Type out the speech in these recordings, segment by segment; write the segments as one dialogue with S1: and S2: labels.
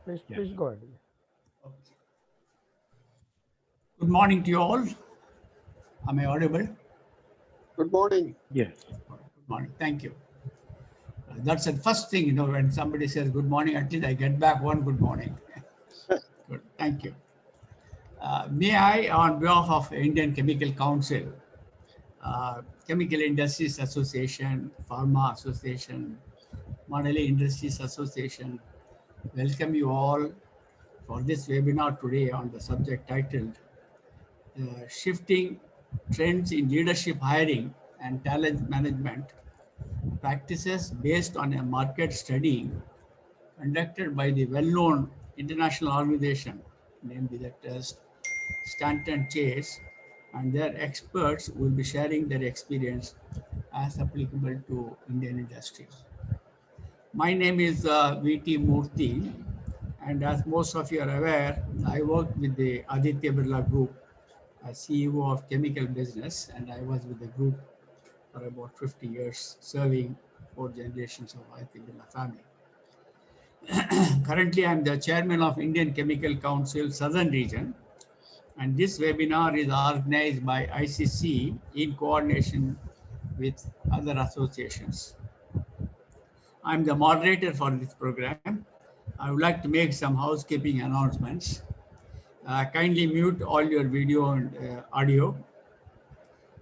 S1: Yes.
S2: Please go ahead.
S1: Okay. Good morning to you all. Am I audible?
S3: Good morning.
S1: Yes. Good morning. Thank you. That's the first thing, when somebody says good morning, at least I get back one good morning. Good. Thank you. May I, on behalf of Indian Chemical Council, Chemical Industries Association, Pharma Association, Mondelez Industries Association, welcome you all for this webinar today on the subject titled Shifting Trends in Leadership Hiring and Talent Management Practices based on a market study conducted by the well-known international organization named as Stanton Chase, and their experts will be sharing their experience as applicable to Indian industry. My name is V.T. Murthy, and as most of you are aware, I work with the Aditya Birla Group as CEO of chemical business, and I was with the group for about 50 years, serving 4 generations of Aditya Birla family. Currently, I'm the chairman of Indian Chemical Council Southern Region, and this webinar is organized by ICC in coordination with other associations. I'm the moderator for this program. I would like to make some housekeeping announcements. Kindly mute all your video and audio.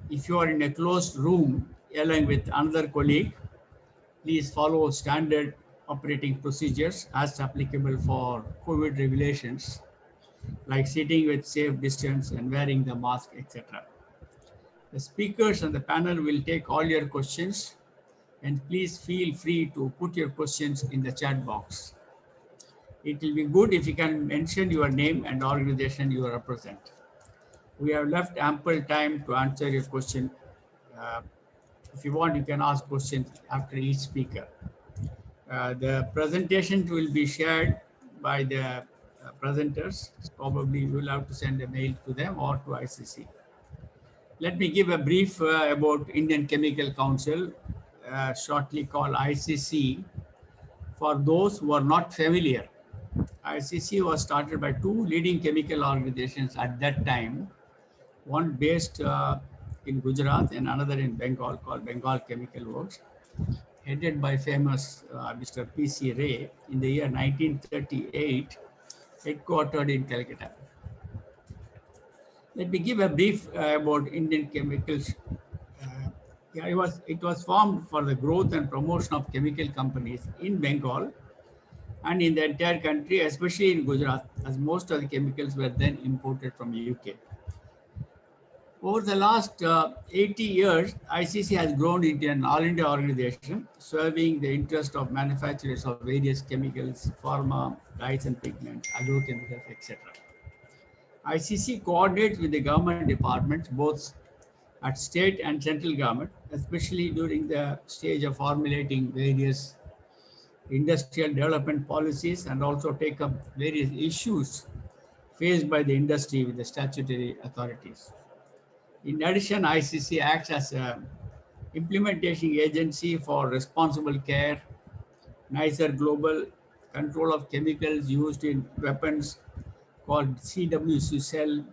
S1: If you are in a closed room along with another colleague, please follow standard operating procedures as applicable for COVID regulations, like sitting with safe distance and wearing the mask, etc. The speakers and the panel will take all your questions, and please feel free to put your questions in the chat box. It will be good if you can mention your name and organization you represent. We have left ample time to answer your question. Uh, if you want, you can ask questions after each speaker. The presentation will be shared by the presenters. Probably you will have to send a mail to them or to ICC. Let me give a brief about Indian Chemical Council, shortly called ICC. For those who are not familiar, ICC was started by two leading chemical organizations at that time, one based in Gujarat and another in Bengal called Bengal Chemical Works, headed by famous Mr. P.C. Ray in the year 1938, headquartered in Calcutta. Let me give a brief about Indian chemicals. It was formed for the growth and promotion of chemical companies in Bengal and in the entire country, especially in Gujarat, as most of the chemicals were then imported from UK. Over the last 80 years, ICC has grown into an all-India organization serving the interest of manufacturers of various chemicals, pharma, dyes and pigments, agrochemicals, etc. ICC coordinates with the government departments, both at state and central government, especially during the stage of formulating various industrial development policies, and also take up various issues faced by the industry with the statutory authorities. In addition, ICC acts as an implementation agency for responsible care, nicer global control of chemicals used in weapons called CWC cell,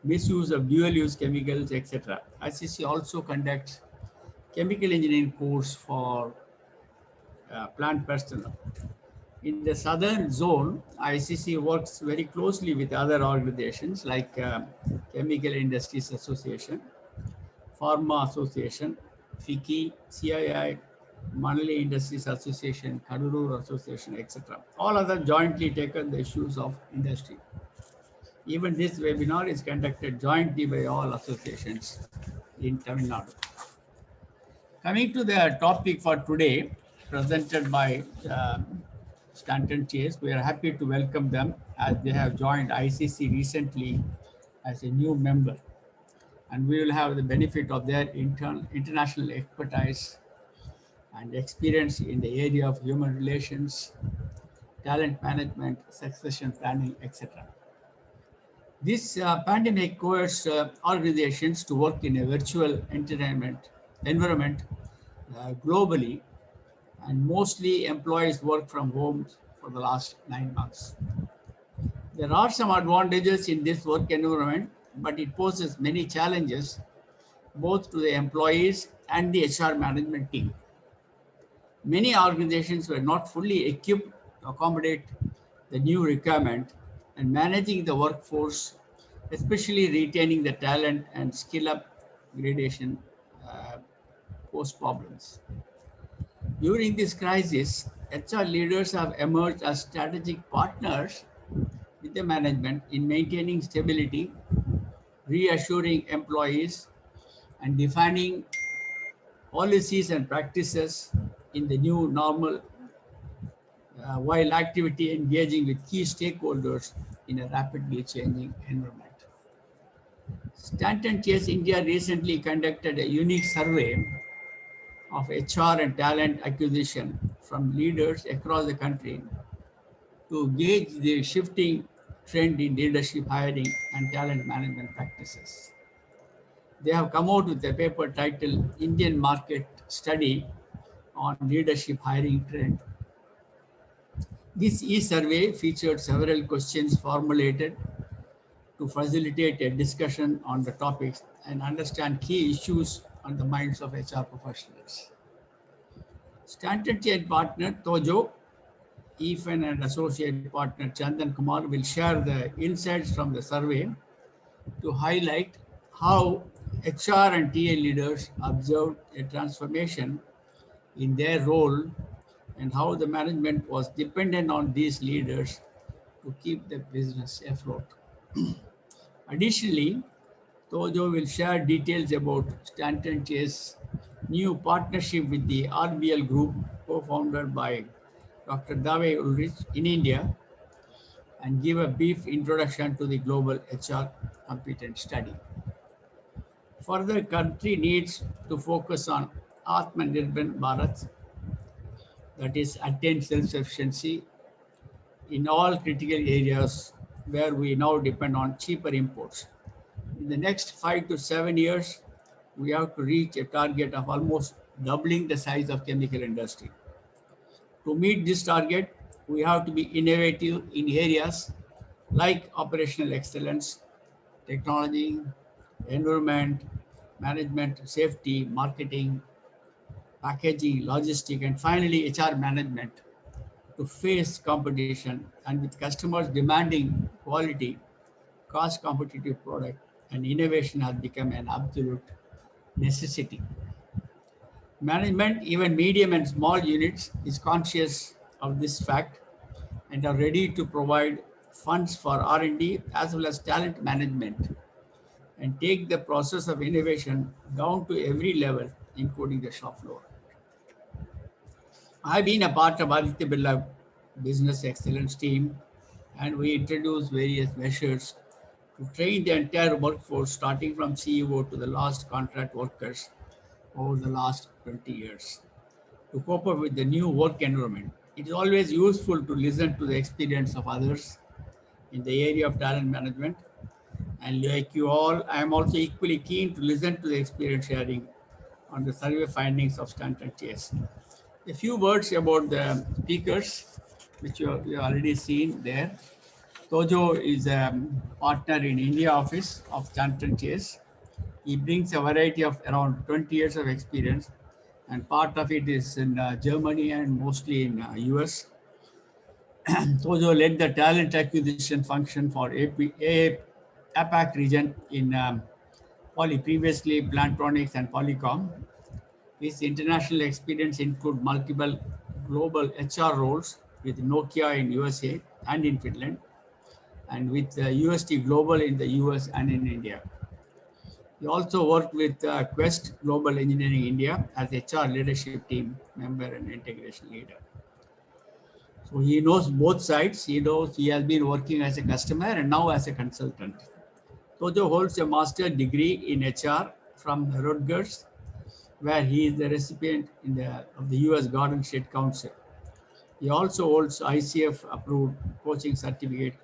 S1: misuse of dual-use chemicals, etc. ICC also conducts chemical engineering course for plant personnel. In the southern zone, ICC works very closely with other organizations like Chemical Industries Association, Pharma Association, FICCI, CII, Mondelez Industries Association, Kadurur Association, etc. All other jointly taken the issues of industry. Even this webinar is conducted jointly by all associations in Tamil Nadu. Coming to the topic for today, presented by Stanton Chase, we are happy to welcome them as they have joined ICC recently as a new member. And we will have the benefit of their international expertise and experience in the area of human relations, talent management, succession planning, etc. This pandemic requires organizations to work in a virtual environment globally, and mostly employees work from home for the last 9 months. There are some advantages in this work environment, but it poses many challenges both to the employees and the HR management team. Many organizations were not fully equipped to accommodate the new requirement, and managing the workforce, especially retaining the talent and skill up gradation, uh, pose problems. During this crisis, HR leaders have emerged as strategic partners with the management in maintaining stability, reassuring employees, and defining policies and practices in the new normal while actively engaging with key stakeholders in a rapidly changing environment. Stanton Chase India recently conducted a unique survey of HR and talent acquisition from leaders across the country to gauge the shifting trend in leadership hiring and talent management practices. They have come out with a paper titled Indian Market Study on Leadership Hiring Trend. This e-survey featured several questions formulated to facilitate a discussion on the topics and understand key issues on the minds of HR professionals. Stanton Chase partner Tojo Eapen and associate partner Chandan Kumar will share the insights from the survey to highlight how HR and TA leaders observed a transformation in their role and how the management was dependent on these leaders to keep the business afloat. Additionally, Tojo will share details about Stanton Chase new partnership with the RBL Group, co-founded by Dr. Dave Ulrich in India, and give a brief introduction to the global HR competence study. Further, country needs to focus on Atmanirbhar Bharat, that is, attain self-sufficiency in all critical areas where we now depend on cheaper imports. In the next 5 to 7 years, we have to reach a target of almost doubling the size of chemical industry. To meet this target, we have to be innovative in areas like operational excellence, technology, environment, management, safety, marketing, packaging, logistics, and finally HR management to face competition, and with customers demanding quality, cost competitive product, and innovation has become an absolute necessity. Management, even medium and small units, is conscious of this fact and are ready to provide funds for R&D as well as talent management and take the process of innovation down to every level, including the shop floor. I've been a part of Aditya Birla Business Excellence team, and we introduced various measures to train the entire workforce, starting from CEO to the last contract workers over the last 20 years to cope up with the new work environment. It is always useful to listen to the experience of others in the area of talent management. And like you all, I am also equally keen to listen to the experience sharing on the survey findings of Stanton Chase. A few words about the speakers, which you have already seen there. Tojo is a partner in India office of Chandan Chase. He brings a variety of around 20 years of experience, and part of it is in Germany and mostly in US. Tojo led the talent acquisition function for APAC region in previously Plantronics and Polycom. His international experience include multiple global HR roles with Nokia in USA and in Finland, and with UST Global in the US and in India. He also worked with Quest Global Engineering India as HR leadership team member and integration leader. So he knows both sides. He knows he has been working as a customer and now as a consultant. Tojo holds a master's degree in HR from Rutgers, where he is the recipient of the US Garden State Council. He also holds ICF approved coaching certificate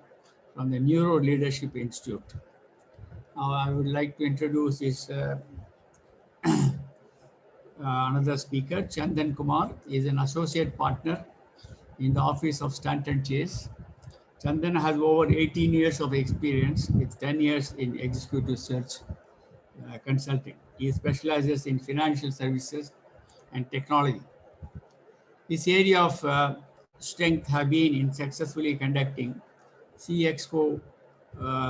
S1: from the Neuro Leadership Institute. Now I would like to introduce his another speaker, Chandan Kumar. He is an associate partner in the office of Stanton Chase. Chandan has over 18 years of experience with 10 years in executive search consulting. He specializes in financial services and technology. His area of strength have been in successfully conducting CXO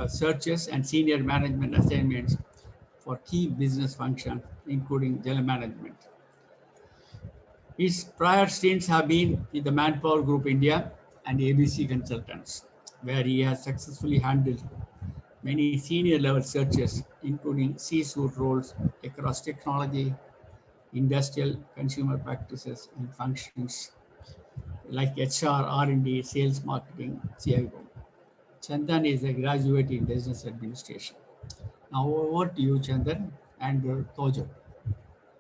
S1: searches and senior management assignments for key business functions, including general management. His prior stints have been with the Manpower Group India and ABC Consultants, where he has successfully handled many senior level searches, including C-suite roles across technology, industrial, consumer practices, and functions like HR, R&D, sales, marketing, CIO. Chandan is a graduate in business administration. Now over to you, Chandan and Tojo.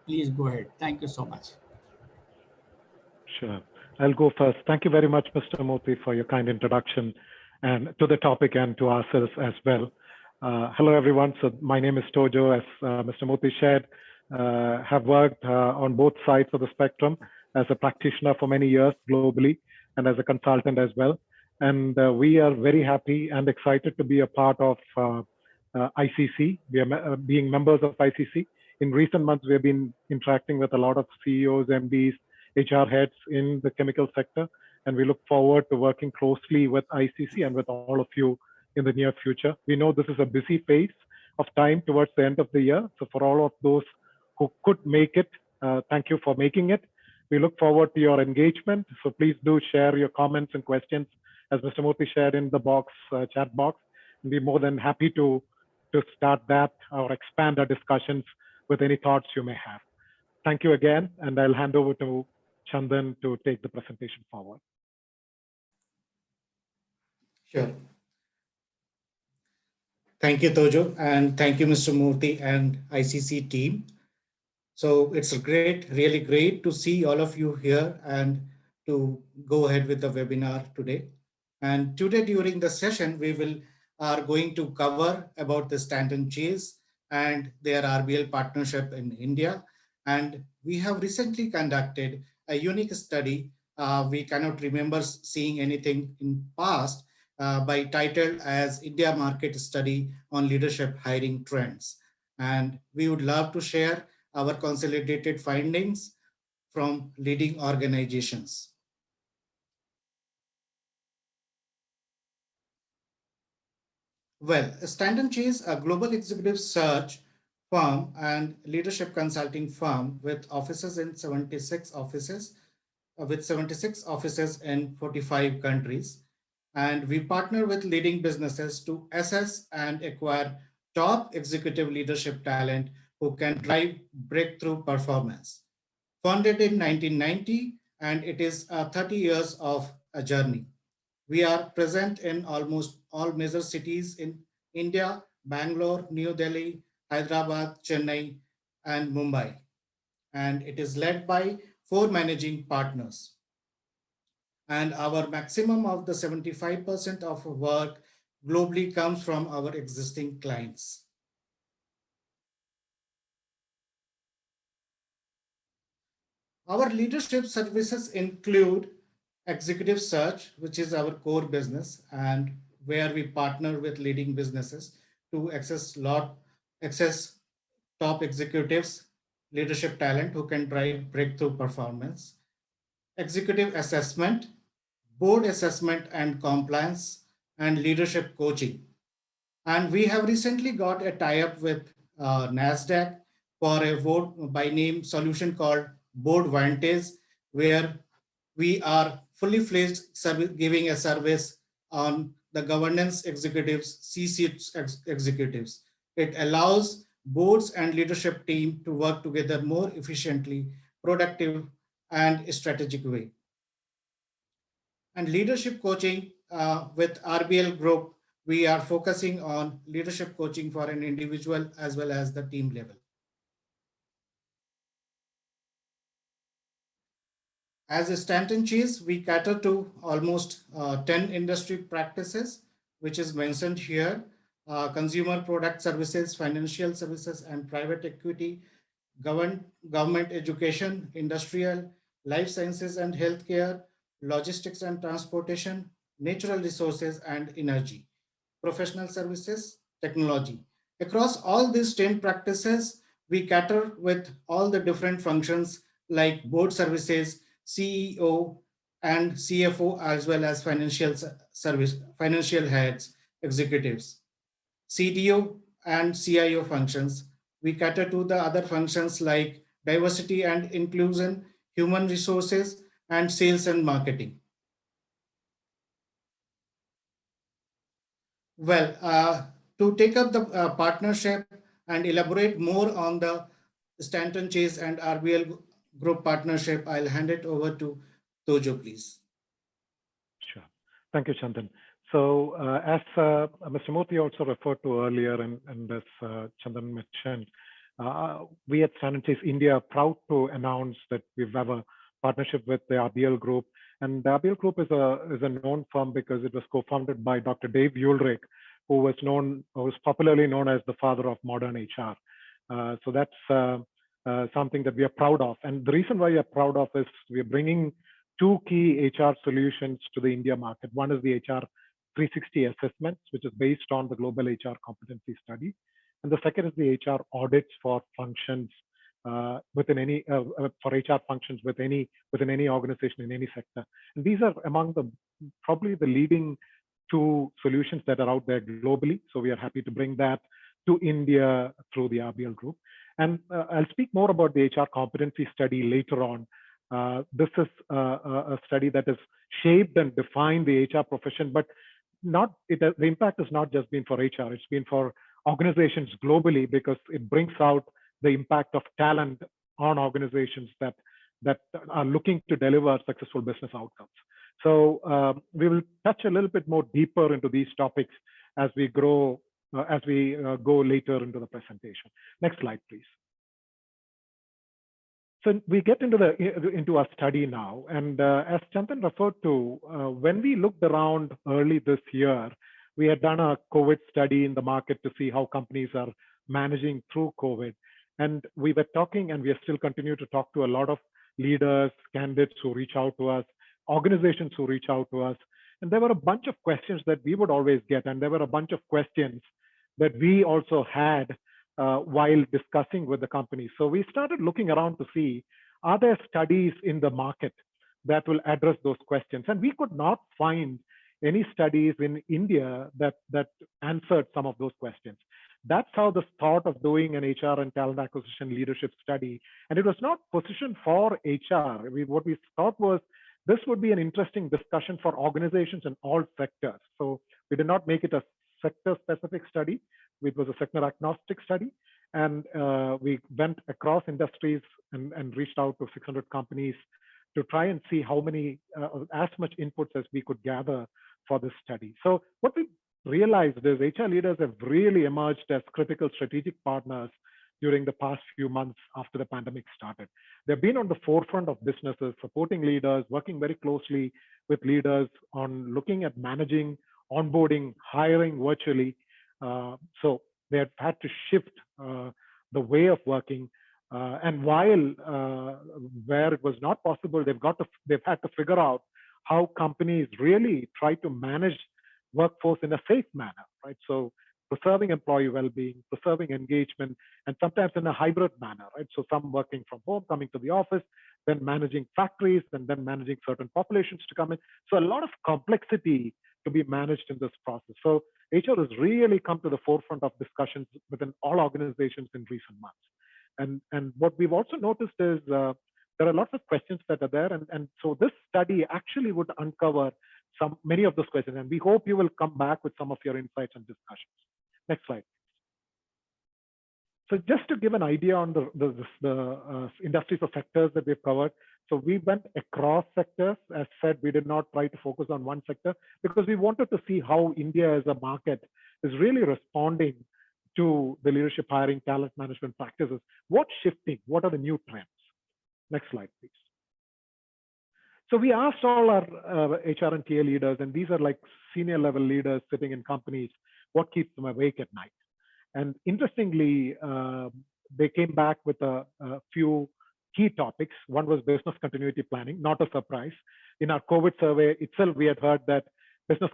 S1: Please go ahead. Thank you so much.
S2: Sure. I'll go first. Thank you very much, Mr. Moti, for your kind introduction and to the topic and to ourselves as well. Hello, everyone. So my name is Tojo, as Mr. Moti shared. Have worked on both sides of the spectrum as a practitioner for many years globally and as a consultant as well. And we are very happy and excited to be a part of ICC. We are being members of ICC. In recent months, we have been interacting with a lot of CEOs, MDs, HR heads in the chemical sector, and we look forward to working closely with ICC and with all of you in the near future. We know this is a busy phase of time towards the end of the year. So for all of those who could make it, thank you for making it. We look forward to your engagement. So please do share your comments and questions, as Mr. Murthy shared in the chat box. And we're more than happy to start that or expand our discussions with any thoughts you may have. Thank you again, and I'll hand over to Chandan to take the presentation forward.
S4: Sure. Thank you, Tojo, and thank you, Mr. Murthy and ICC team. So it's really great to see all of you here and to go ahead with the webinar today. And today during the session, we are going to cover about the Stanton Chase and their RBL partnership in India. And we have recently conducted a unique study. We cannot remember seeing anything in past by title as India Market Study on Leadership Hiring Trends. And we would love to share our consolidated findings from leading organizations. Well, Stanton Chase, a global executive search firm and leadership consulting firm with offices in 76 offices, in 45 countries. And we partner with leading businesses to assess and acquire top executive leadership talent who can drive breakthrough performance. Founded in 1990, and it is 30 years of a journey. We are present in almost all major cities in India: Bangalore, New Delhi, Hyderabad, Chennai, and Mumbai. And it is led by 4 managing partners. And our maximum of the 75% of work globally comes from our existing clients. Our leadership services include executive search, which is our core business, and where we partner with leading businesses to access top executives, leadership talent who can drive breakthrough performance. Executive assessment, board assessment and compliance, and leadership coaching. And we have recently got a tie-up with NASDAQ for a vote by name solution called Board Vantage, where we are fully fledged giving a service on the governance executives, C-suite executives. It allows boards and leadership team to work together more efficiently, productive, and strategic way. And leadership coaching with RBL Group, we are focusing on leadership coaching for an individual as well as the team level. As a Stanton Chase, we cater to almost 10 industry practices, which is mentioned here: consumer product services, financial services, and private equity, government education, industrial, life sciences and healthcare, logistics and transportation, natural resources and energy, professional services, technology. Across all these 10 practices, we cater with all the different functions like board services, CEO and CFO, as well as financial heads, executives, CDO and CIO functions. We cater to the other functions like diversity and inclusion, human resources, and sales and marketing. Well, to take up the partnership and elaborate more on the Stanton Chase and RBL group partnership, I'll hand it over to Tojo, please.
S2: Sure. Thank you, Chandan. So as Mr. Murthy also referred to earlier, and as Chandan mentioned, we at Stanton Chase India are proud to announce that we have a partnership with the RBL Group. And the RBL Group is a known firm because it was co-founded by Dr. Dave Ulrich, who was popularly known as the father of modern HR. So that's something that we are proud of. And the reason why we are proud of is we are bringing two key HR solutions to the India market. One is the HR 360 assessments, which is based on the global HR competency study. And the second is the HR audits for functions within any for HR functions within any organization in any sector. And these are among the probably the leading two solutions that are out there globally. So we are happy to bring that to India through the RBL Group. And I'll speak more about the HR competency study later on. This is a study that has shaped and defined the HR profession, but the impact has not just been for HR, it's been for organizations globally, because it brings out the impact of talent on organizations that are looking to deliver successful business outcomes. So we will touch a little bit more deeper into these topics as we go later into the presentation. Next slide, please. So we get into our study now, and as Chandan referred to, when we looked around early this year, we had done a COVID study in the market to see how companies are managing through COVID. And we were talking, and we are still continue to talk to a lot of leaders, candidates who reach out to us, organizations who reach out to us. And there were a bunch of questions that we would always get. And there were a bunch of questions that we also had while discussing with the company. So we started looking around to see, are there studies in the market that will address those questions? And we could not find any studies in India that answered some of those questions. That's how the thought of doing an HR and talent acquisition leadership study. And it was not positioned for HR. What we thought was this would be an interesting discussion for organizations in all sectors. So we did not make it a sector-specific study. It was a sector-agnostic study. And we went across industries and reached out to 600 companies to try and see how many, as much inputs as we could gather for this study. So what we realized is HR leaders have really emerged as critical strategic partners during the past few months after the pandemic started. They've been on the forefront of businesses, supporting leaders, working very closely with leaders on looking at managing, onboarding, hiring virtually. So they have had to shift the way of working. And while where it was not possible, they've had to figure out how companies really try to manage workforce in a safe manner, right? So preserving employee well-being, preserving engagement, and sometimes in a hybrid manner, right? So some working from home, coming to the office, then managing factories, and then managing certain populations to come in. So a lot of complexity to be managed in this process. So HR has really come to the forefront of discussions within all organizations in recent months. And what we've also noticed is there are lots of questions that are there. And so this study actually would uncover many of those questions. And we hope you will come back with some of your insights and discussions. Next slide. So just to give an idea on the industries or sectors that we've covered. So we went across sectors. As said, we did not try to focus on one sector because we wanted to see how India as a market is really responding to the leadership hiring, talent management practices. What's shifting? What are the new trends? Next slide, please. So we asked all our HR and TA leaders, and these are like senior level leaders sitting in companies, what keeps them awake at night? And interestingly, they came back with a few key topics. One was business continuity planning, not a surprise. In our COVID survey itself, we had heard that business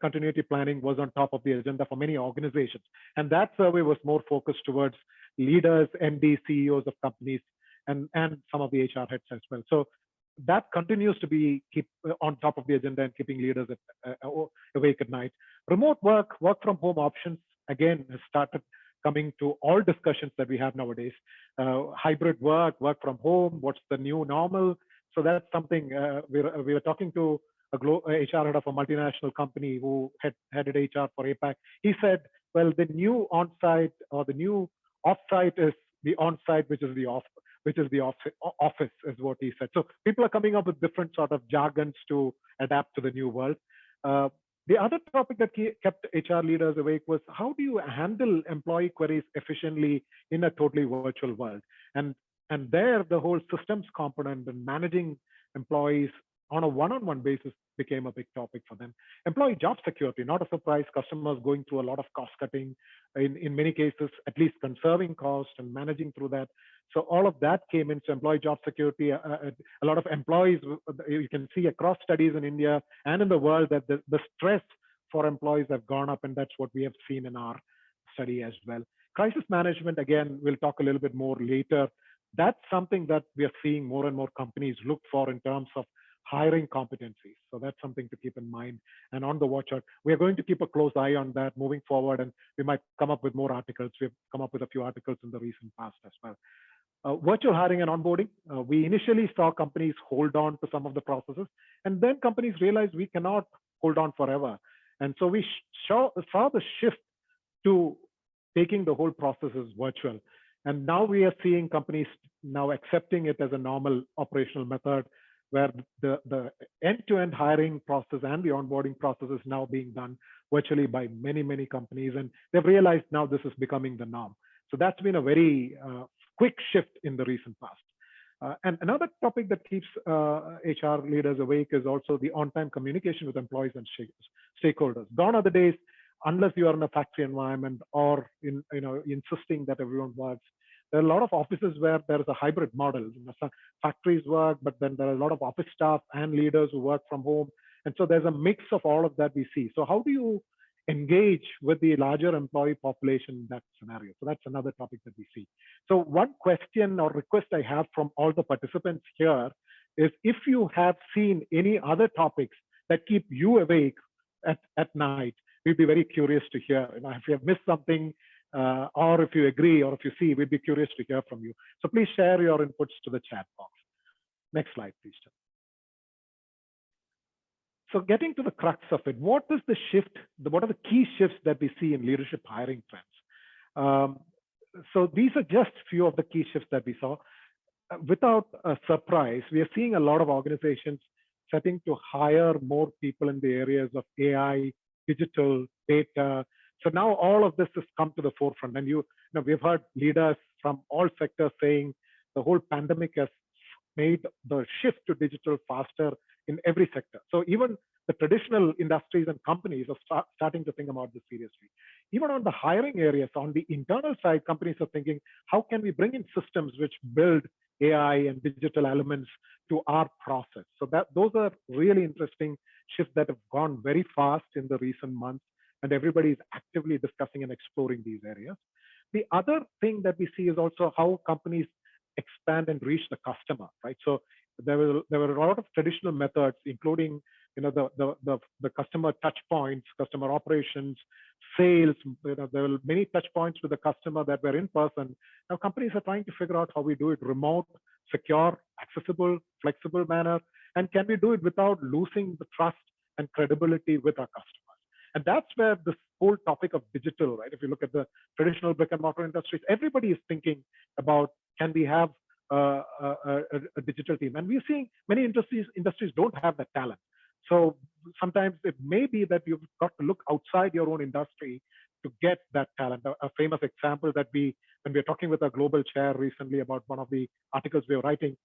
S2: continuity planning was on top of the agenda for many organizations. And that survey was more focused towards leaders, MDs, CEOs of companies, and some of the HR heads as well. So that continues to be keep on top of the agenda and keeping leaders awake at night. Remote work, work from home options, again, has started coming to all discussions that we have nowadays. Hybrid work, work from home, what's the new normal? So that's something we were talking to a HR head of a multinational company who headed HR for APAC. He said, well, the new on-site or the new off-site is the on-site, which is the office, is what he said. So people are coming up with different sort of jargons to adapt to the new world. The other topic that kept HR leaders awake was, how do you handle employee queries efficiently in a totally virtual world? And there, the whole systems component and managing employees on a one-on-one basis became a big topic for them. Employee job security, not a surprise. Customers going through a lot of cost cutting, in many cases, at least conserving cost and managing through that. So all of that came into employee job security. A lot of employees, you can see across studies in India and in the world that the stress for employees have gone up, and that's what we have seen in our study as well. Crisis management, again, we'll talk a little bit more later. That's something that we are seeing more and more companies look for in terms of hiring competencies. So that's something to keep in mind and on the watch out. We are going to keep a close eye on that moving forward, and we might come up with more articles. We've come up with a few articles in the recent past as well. Virtual hiring and onboarding. We initially saw companies hold on to some of the processes, and then companies realized we cannot hold on forever. And so we saw the shift to taking the whole process as virtual. And now we are seeing companies now accepting it as a normal operational method, where the end-to-end hiring process and the onboarding process is now being done virtually by many, many companies. And they've realized now this is becoming the norm. So that's been a very quick shift in the recent past. And another topic that keeps HR leaders awake is also the on-time communication with employees and stakeholders. Gone are the days, unless you are in a factory environment or insisting that everyone works. There are a lot of offices where there is a hybrid model. Factories work, but then there are a lot of office staff and leaders who work from home. And so there's a mix of all of that we see. So how do you engage with the larger employee population in that scenario? So that's another topic that we see. So one question or request I have from all the participants here is, if you have seen any other topics that keep you awake at night, we'd be very curious to hear. If you have missed something, or if you agree, or if you see, we'd be curious to hear from you. So please share your inputs to the chat box. Next slide, please. So getting to the crux of it, what is the shift? What are the key shifts that we see in leadership hiring trends? So these are just few of the key shifts that we saw. Without a surprise, we are seeing a lot of organizations setting to hire more people in the areas of AI, digital, data. So now all of this has come to the forefront, and we've heard leaders from all sectors saying the whole pandemic has made the shift to digital faster in every sector. So even the traditional industries and companies are starting to think about this seriously. Even on the hiring areas, on the internal side, companies are thinking, how can we bring in systems which build AI and digital elements to our process? So those are really interesting shifts that have gone very fast in the recent months, and everybody is actively discussing and exploring these areas. The other thing that we see is also how companies expand and reach the customer, right? So there were a lot of traditional methods, including the customer touch points, customer operations, sales. There were many touch points with the customer that were in person. Now companies are trying to figure out how we do it remote, secure, accessible, flexible manner, and can we do it without losing the trust and credibility with our customers? And that's where this whole topic of digital, right? If you look at the traditional brick and mortar industries, everybody is thinking about, can we have a digital team? And we're seeing many industries don't have that talent. So sometimes it may be that you've got to look outside your own industry to get that talent. A famous example that when we were talking with our global chair recently about one of the articles we were writing,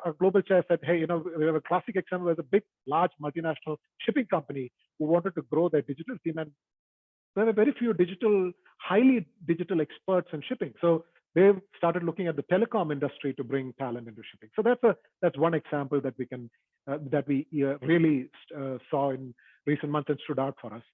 S2: our global chair said, hey, we have a classic example where a large multinational shipping company who wanted to grow their digital team, and there were very few highly digital experts in shipping. So they've started looking at the telecom industry to bring talent into shipping. So that's one example that we really saw in recent months and stood out for us.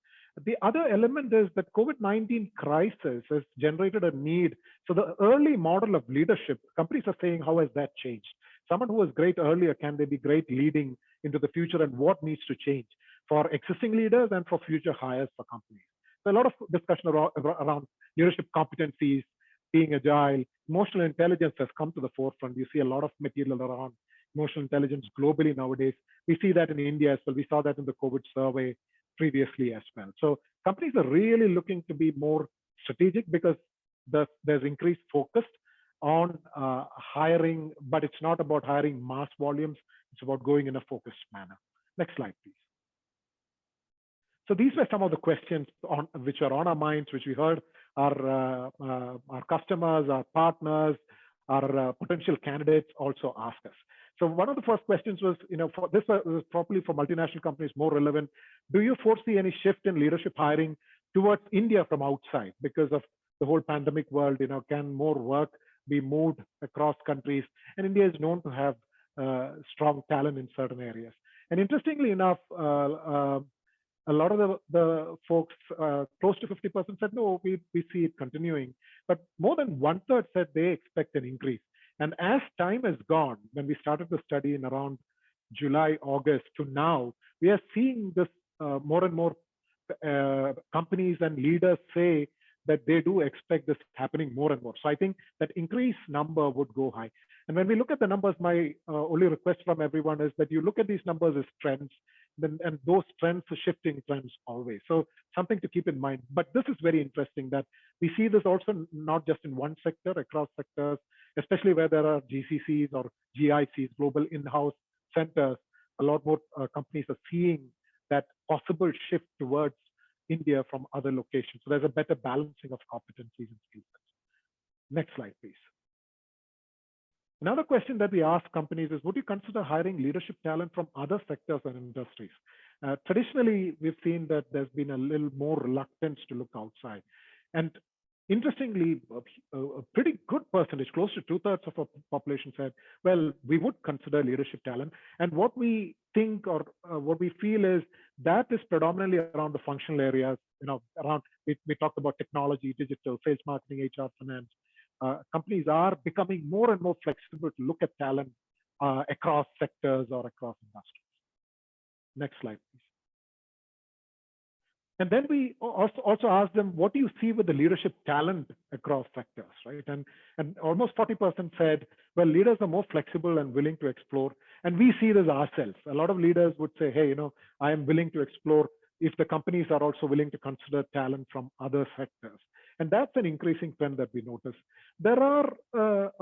S2: The other element is that COVID-19 crisis has generated a need. So the early model of leadership, companies are saying, how has that changed? Someone who was great earlier, can they be great leading into the future, and what needs to change for existing leaders and for future hires for companies? So a lot of discussion around leadership competencies, being agile. Emotional intelligence has come to the forefront. You see a lot of material around emotional intelligence globally nowadays. We see that in India as well. We saw that in the COVID survey previously as well. So companies are really looking to be more strategic because there's increased focus on hiring, but it's not about hiring mass volumes. It's about going in a focused manner. Next slide, please. So these were some of the questions which are on our minds, which we heard our customers, our partners, our potential candidates also ask us. So one of the first questions was, for this was probably for multinational companies more relevant. Do you foresee any shift in leadership hiring towards India from outside because of the whole pandemic world? Can more work be moved across countries? And India is known to have strong talent in certain areas. And interestingly enough, a lot of the folks, close to 50% said, no, we see it continuing. But more than 1/3 said they expect an increase. And as time has gone, when we started the study in around July, August to now, we are seeing this more and more companies and leaders say that they do expect this happening more and more. So I think that increased number would go high. And when we look at the numbers, my only request from everyone is that you look at these numbers as trends, and those trends are shifting trends always. So something to keep in mind. But this is very interesting that we see this also not just in one sector, across sectors, especially where there are GCCs or GICs, global in-house centers. A lot more companies are seeing that possible shift towards India from other locations. So there's a better balancing of competencies and skill sets. Next slide, please. Another question that we ask companies is, would you consider hiring leadership talent from other sectors and industries? Traditionally, we've seen that there's been a little more reluctance to look outside. And interestingly, a pretty good percentage, close to 2/3 of our population said, well, we would consider leadership talent. And what we think or what we feel is that is predominantly around the functional areas, we talked about technology, digital, sales, marketing, HR, finance. Companies are becoming more and more flexible to look at talent across sectors or across industries. Next slide, please. And then we also asked them, what do you see with the leadership talent across sectors, right? And almost 40% said, well, leaders are more flexible and willing to explore. And we see this ourselves. A lot of leaders would say, hey, I am willing to explore if the companies are also willing to consider talent from other sectors. And that's an increasing trend that we notice. There are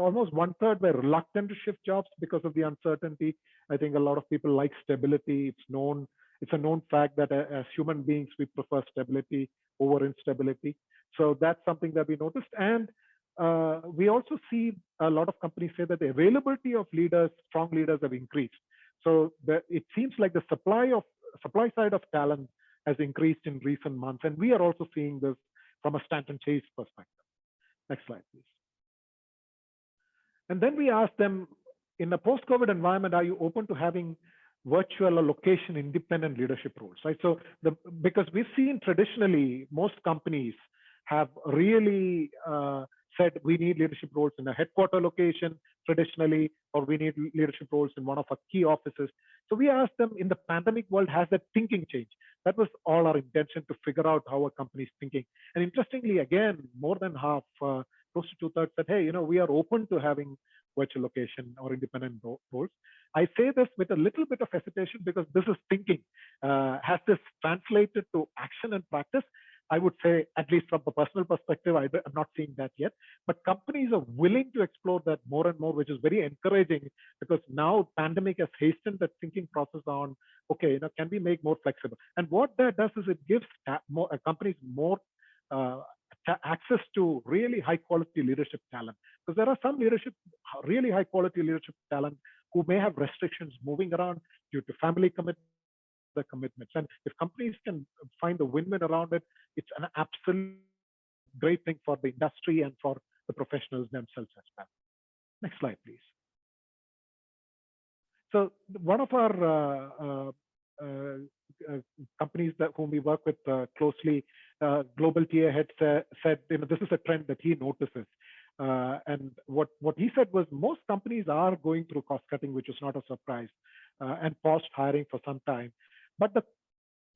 S2: almost 1/3 were reluctant to shift jobs because of the uncertainty. I think a lot of people like stability. It's a known fact that as human beings, we prefer stability over instability. So that's something that we noticed. And we also see a lot of companies say that the availability of leaders, strong leaders, have increased. So it seems like the supply side of talent has increased in recent months. And we are also seeing this from a Stanton Chase perspective. Next slide, please. And then we asked them, in a post-COVID environment, are you open to having virtual or location independent leadership roles, right? So because we've seen traditionally, most companies have really said we need leadership roles in a headquarter location traditionally, or we need leadership roles in one of our key offices. So we asked them, in the pandemic world, has that thinking changed? That was all our intention, to figure out how a company is thinking. And interestingly, again, more than half, close to 2/3 said, hey, we are open to having virtual location or independent roles. I say this with a little bit of hesitation because this is thinking. Has this translated to action and practice? I would say, at least from a personal perspective, I'm not seeing that yet. But companies are willing to explore that more and more, which is very encouraging, because now pandemic has hastened that thinking process on, okay, can we make more flexible? And what that does is it gives companies more access to really high quality leadership talent. Because there are some really high quality leadership talent who may have restrictions moving around due to family commitments, the commitments. And if companies can find a win-win around it, it's an absolute great thing for the industry and for the professionals themselves as well. Next slide, please. So one of our companies that whom we work with closely, global TA head said, this is a trend that he notices. And what he said was most companies are going through cost cutting, which is not a surprise, and paused hiring for some time. But the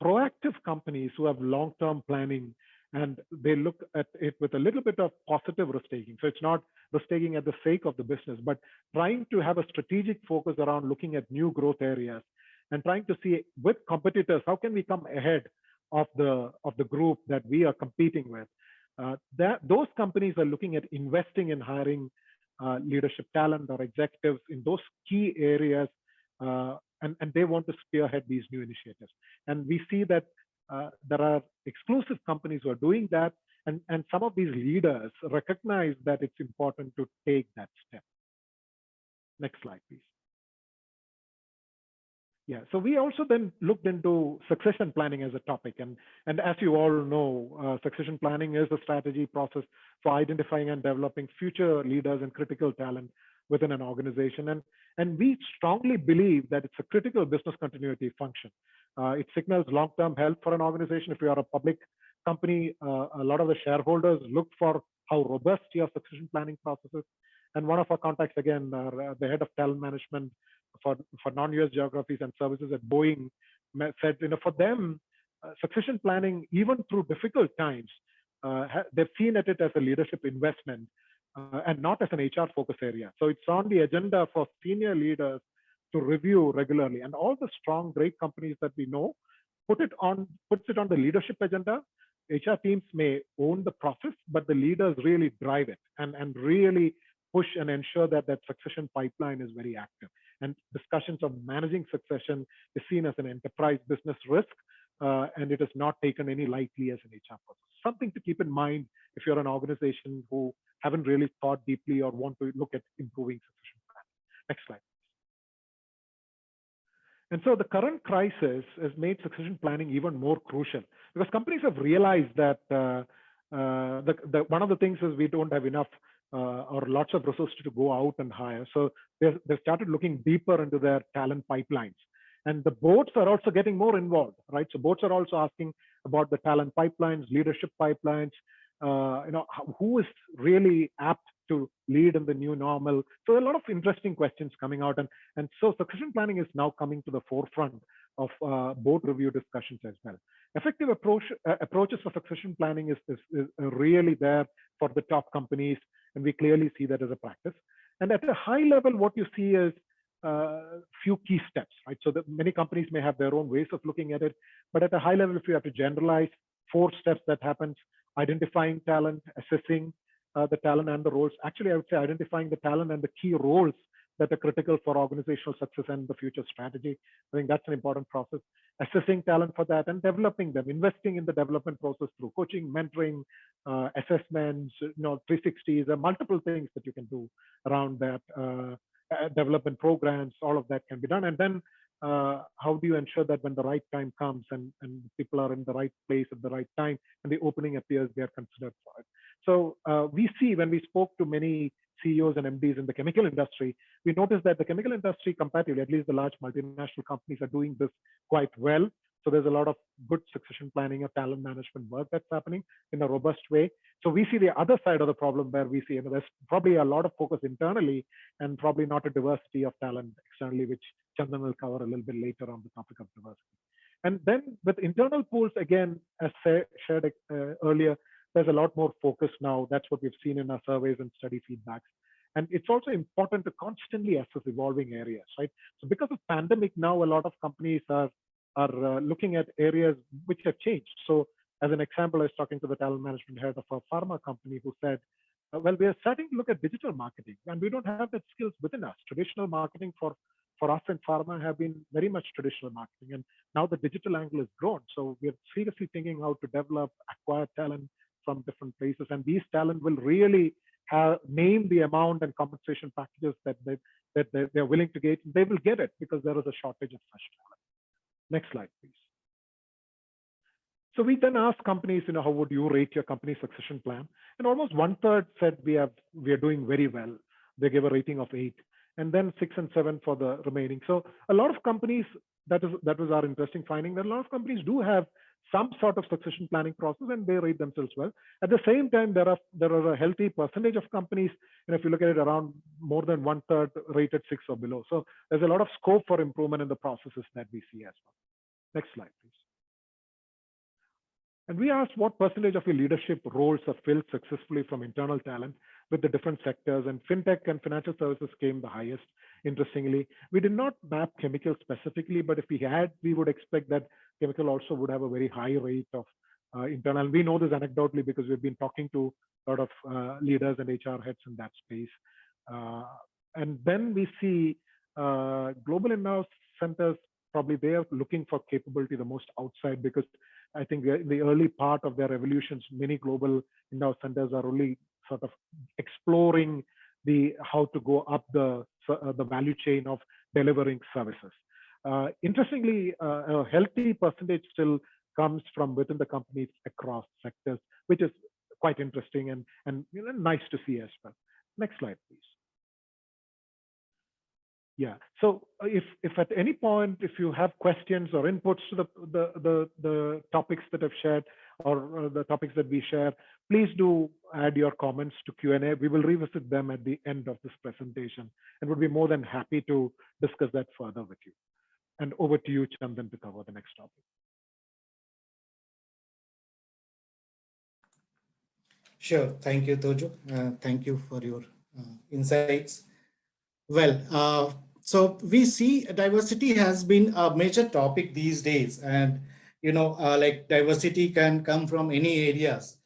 S2: proactive companies who have long-term planning and they look at it with a little bit of positive risk taking. So it's not risk taking at the sake of the business, but trying to have a strategic focus around looking at new growth areas and trying to see with competitors, how can we come ahead of the group that we are competing with. Those companies are looking at investing in hiring leadership talent or executives in those key areas, and they want to spearhead these new initiatives. And we see that there are exclusive companies who are doing that, and some of these leaders recognize that it's important to take that step. Next slide, please. Yeah, so we also then looked into succession planning as a topic. And as you all know, succession planning is a strategy process for identifying and developing future leaders and critical talent within an organization. And we strongly believe that it's a critical business continuity function. It signals long-term health for an organization. If you are a public company, a lot of the shareholders look for how robust your succession planning process is. And one of our contacts, again, the head of talent management for non-US geographies and services at Boeing, said, for them, succession planning, even through difficult times, they've seen it as a leadership investment and not as an HR focus area. So it's on the agenda for senior leaders to review regularly. And all the strong, great companies that we know puts it on the leadership agenda. HR teams may own the process, but the leaders really drive it and really push and ensure that that succession pipeline is very active. And discussions of managing succession is seen as an enterprise business risk, and it is not taken any lightly as an HR process. Something to keep in mind if you're an organization who haven't really thought deeply or want to look at improving succession planning. Next slide. And so the current crisis has made succession planning even more crucial because companies have realized that one of the things is we don't have enough or lots of resources to go out and hire. So they've started looking deeper into their talent pipelines. And the boards are also getting more involved, right? So boards are also asking about the talent pipelines, leadership pipelines, who is really apt to lead in the new normal. So a lot of interesting questions coming out. And so succession planning is now coming to the forefront of board review discussions as well. Effective approaches for succession planning is really there for the top companies, and we clearly see that as a practice. And at a high level, what you see is few key steps, right? So that many companies may have their own ways of looking at it, but at a high level, if you have to generalize, 4 steps that happens: identifying talent, assessing the talent and the roles. Actually, I would say identifying the talent and the key roles that are critical for organizational success and the future strategy. I think that's an important process. Assessing talent for that and developing them, investing in the development process through coaching, mentoring, assessments, 360s, there are multiple things that you can do around that. Development programs, all of that can be done. And then how do you ensure that when the right time comes and people are in the right place at the right time and the opening appears, they are considered for it. So we see when we spoke to many CEOs and MDs in the chemical industry, we noticed that the chemical industry comparatively, at least the large multinational companies, are doing this quite well. So there's a lot of good succession planning or talent management work that's happening in a robust way. So we see the other side of the problem where we see there's probably a lot of focus internally and probably not a diversity of talent externally, which Chandan will cover a little bit later on the topic of diversity. And then with internal pools, again, as shared earlier, there's a lot more focus now. That's what we've seen in our surveys and study feedbacks. And it's also important to constantly assess evolving areas, right? So because of pandemic now, a lot of companies are looking at areas which have changed. So as an example, I was talking to the talent management head of a pharma company who said, well, we are starting to look at digital marketing and we don't have that skills within us. Traditional marketing for us in pharma have been very much traditional marketing. And now the digital angle is grown. So we're seriously thinking how to develop, acquire talent from different places. And these talent will really name the amount and compensation packages that they're willing to get. They will get it because there is a shortage of such talent. Next slide, please. So we then asked companies, how would you rate your company succession plan? And almost 1/3 said we are doing very well. They gave a rating of 8, and then 6 and 7 for the remaining. So a lot of companies, that was our interesting finding, that a lot of companies do have some sort of succession planning process and they rate themselves well. At the same time, there are a healthy percentage of companies, and if you look at it, around more than 1/3 rated 6 or below. So there's a lot of scope for improvement in the processes that we see as well. Next slide, please. And we asked what percentage of your leadership roles are filled successfully from internal talent with the different sectors, and fintech and financial services came the highest. Interestingly, we did not map chemical specifically, but if we had, we would expect that chemical also would have a very high rate of internal. We know this anecdotally because we've been talking to a lot of leaders and HR heads in that space. And then we see global in-house centers, probably they are looking for capability the most outside, because I think in the early part of their evolutions, many global in-house centers are only sort of exploring how to go up the value chain of delivering services. Interestingly, a healthy percentage still comes from within the companies across sectors, which is quite interesting and nice to see as well. Next slide, please. Yeah. So if at any point, if you have questions or inputs to the topics that I've shared, or the topics that we share, please do add your comments to Q&A. We will revisit them at the end of this presentation and would be more than happy to discuss that further with you. And over to you, Chandan, to cover the next topic.
S4: Sure. Thank you, Tojo. Thank you for your insights. Well, so we see diversity has been a major topic these days, and like diversity can come from any areas.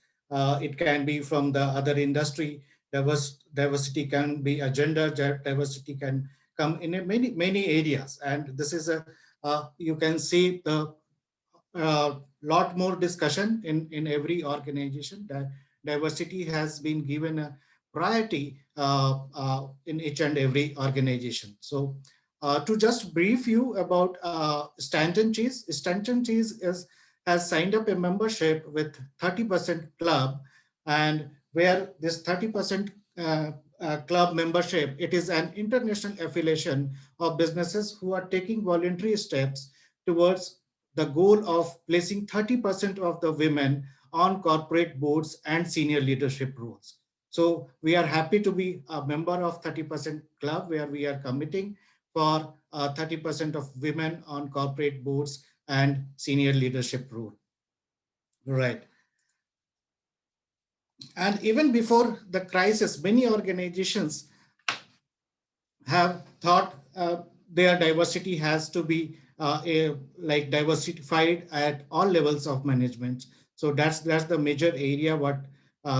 S4: It can be from the other industry. Diversity can be a gender. Diversity can come in many areas, and this is you can see the lot more discussion in every organization. That diversity has been given a priority in each and every organization. So to just brief you about Stanton Chase has signed up a membership with 30% club, and where this 30% club membership, it is an international affiliation of businesses who are taking voluntary steps towards the goal of placing 30% of the women on corporate boards and senior leadership roles. So we are happy to be a member of 30% club, where we are committing for 30% of women on corporate boards and senior leadership role. Right. And even before the crisis, many organizations have thought their diversity has to be diversified at all levels of management. So that's the major area what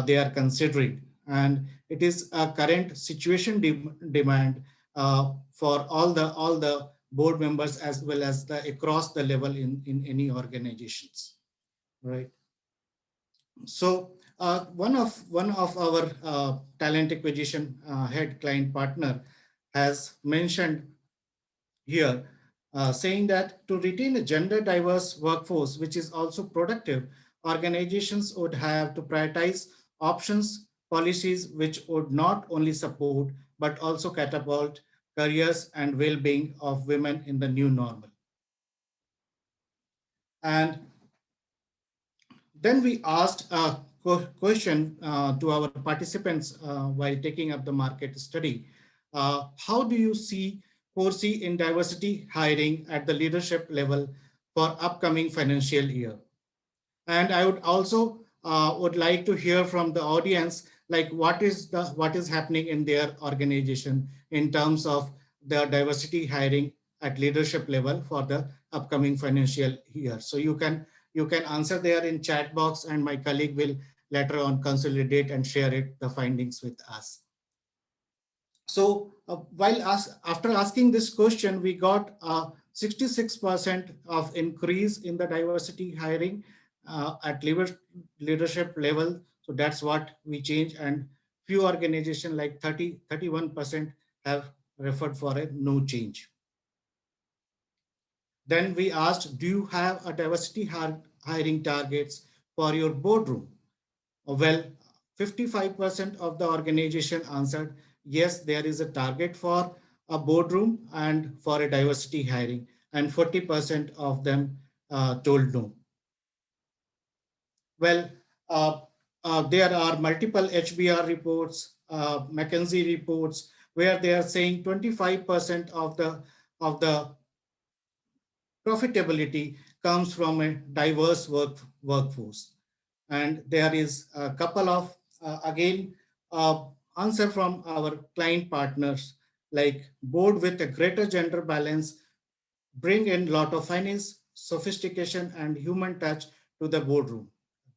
S4: they are considering, and it is a current situation demand for all the board members as well as the across the level in any organizations, right? So one of our talent acquisition head client partner has mentioned here, saying that to retain a gender diverse workforce, which is also productive, organizations would have to prioritize options, policies which would not only support, but also catapult careers and well-being of women in the new normal. And then we asked a question to our participants while taking up the market study. How do you foresee in diversity hiring at the leadership level for upcoming financial year? And I would also would like to hear from the audience, like what is happening in their organization in terms of the diversity hiring at leadership level for the upcoming financial year. So you can answer there in chat box, and my colleague will later on consolidate and share the findings with us. So after asking this question, we got 66% of increase in the diversity hiring at leadership level. So that's what we changed, and few organizations like 31% have referred for a no change. Then we asked, do you have a diversity hiring targets for your boardroom? Well, 55% of the organization answered yes, there is a target for a boardroom and for a diversity hiring, and 40% of them told no. Well, uh, there are multiple HBR reports, McKinsey reports, where they are saying 25% of the profitability comes from a diverse workforce. And there is a couple of, again, answer from our client partners, like board with a greater gender balance, bring in a lot of finance, sophistication, and human touch to the boardroom.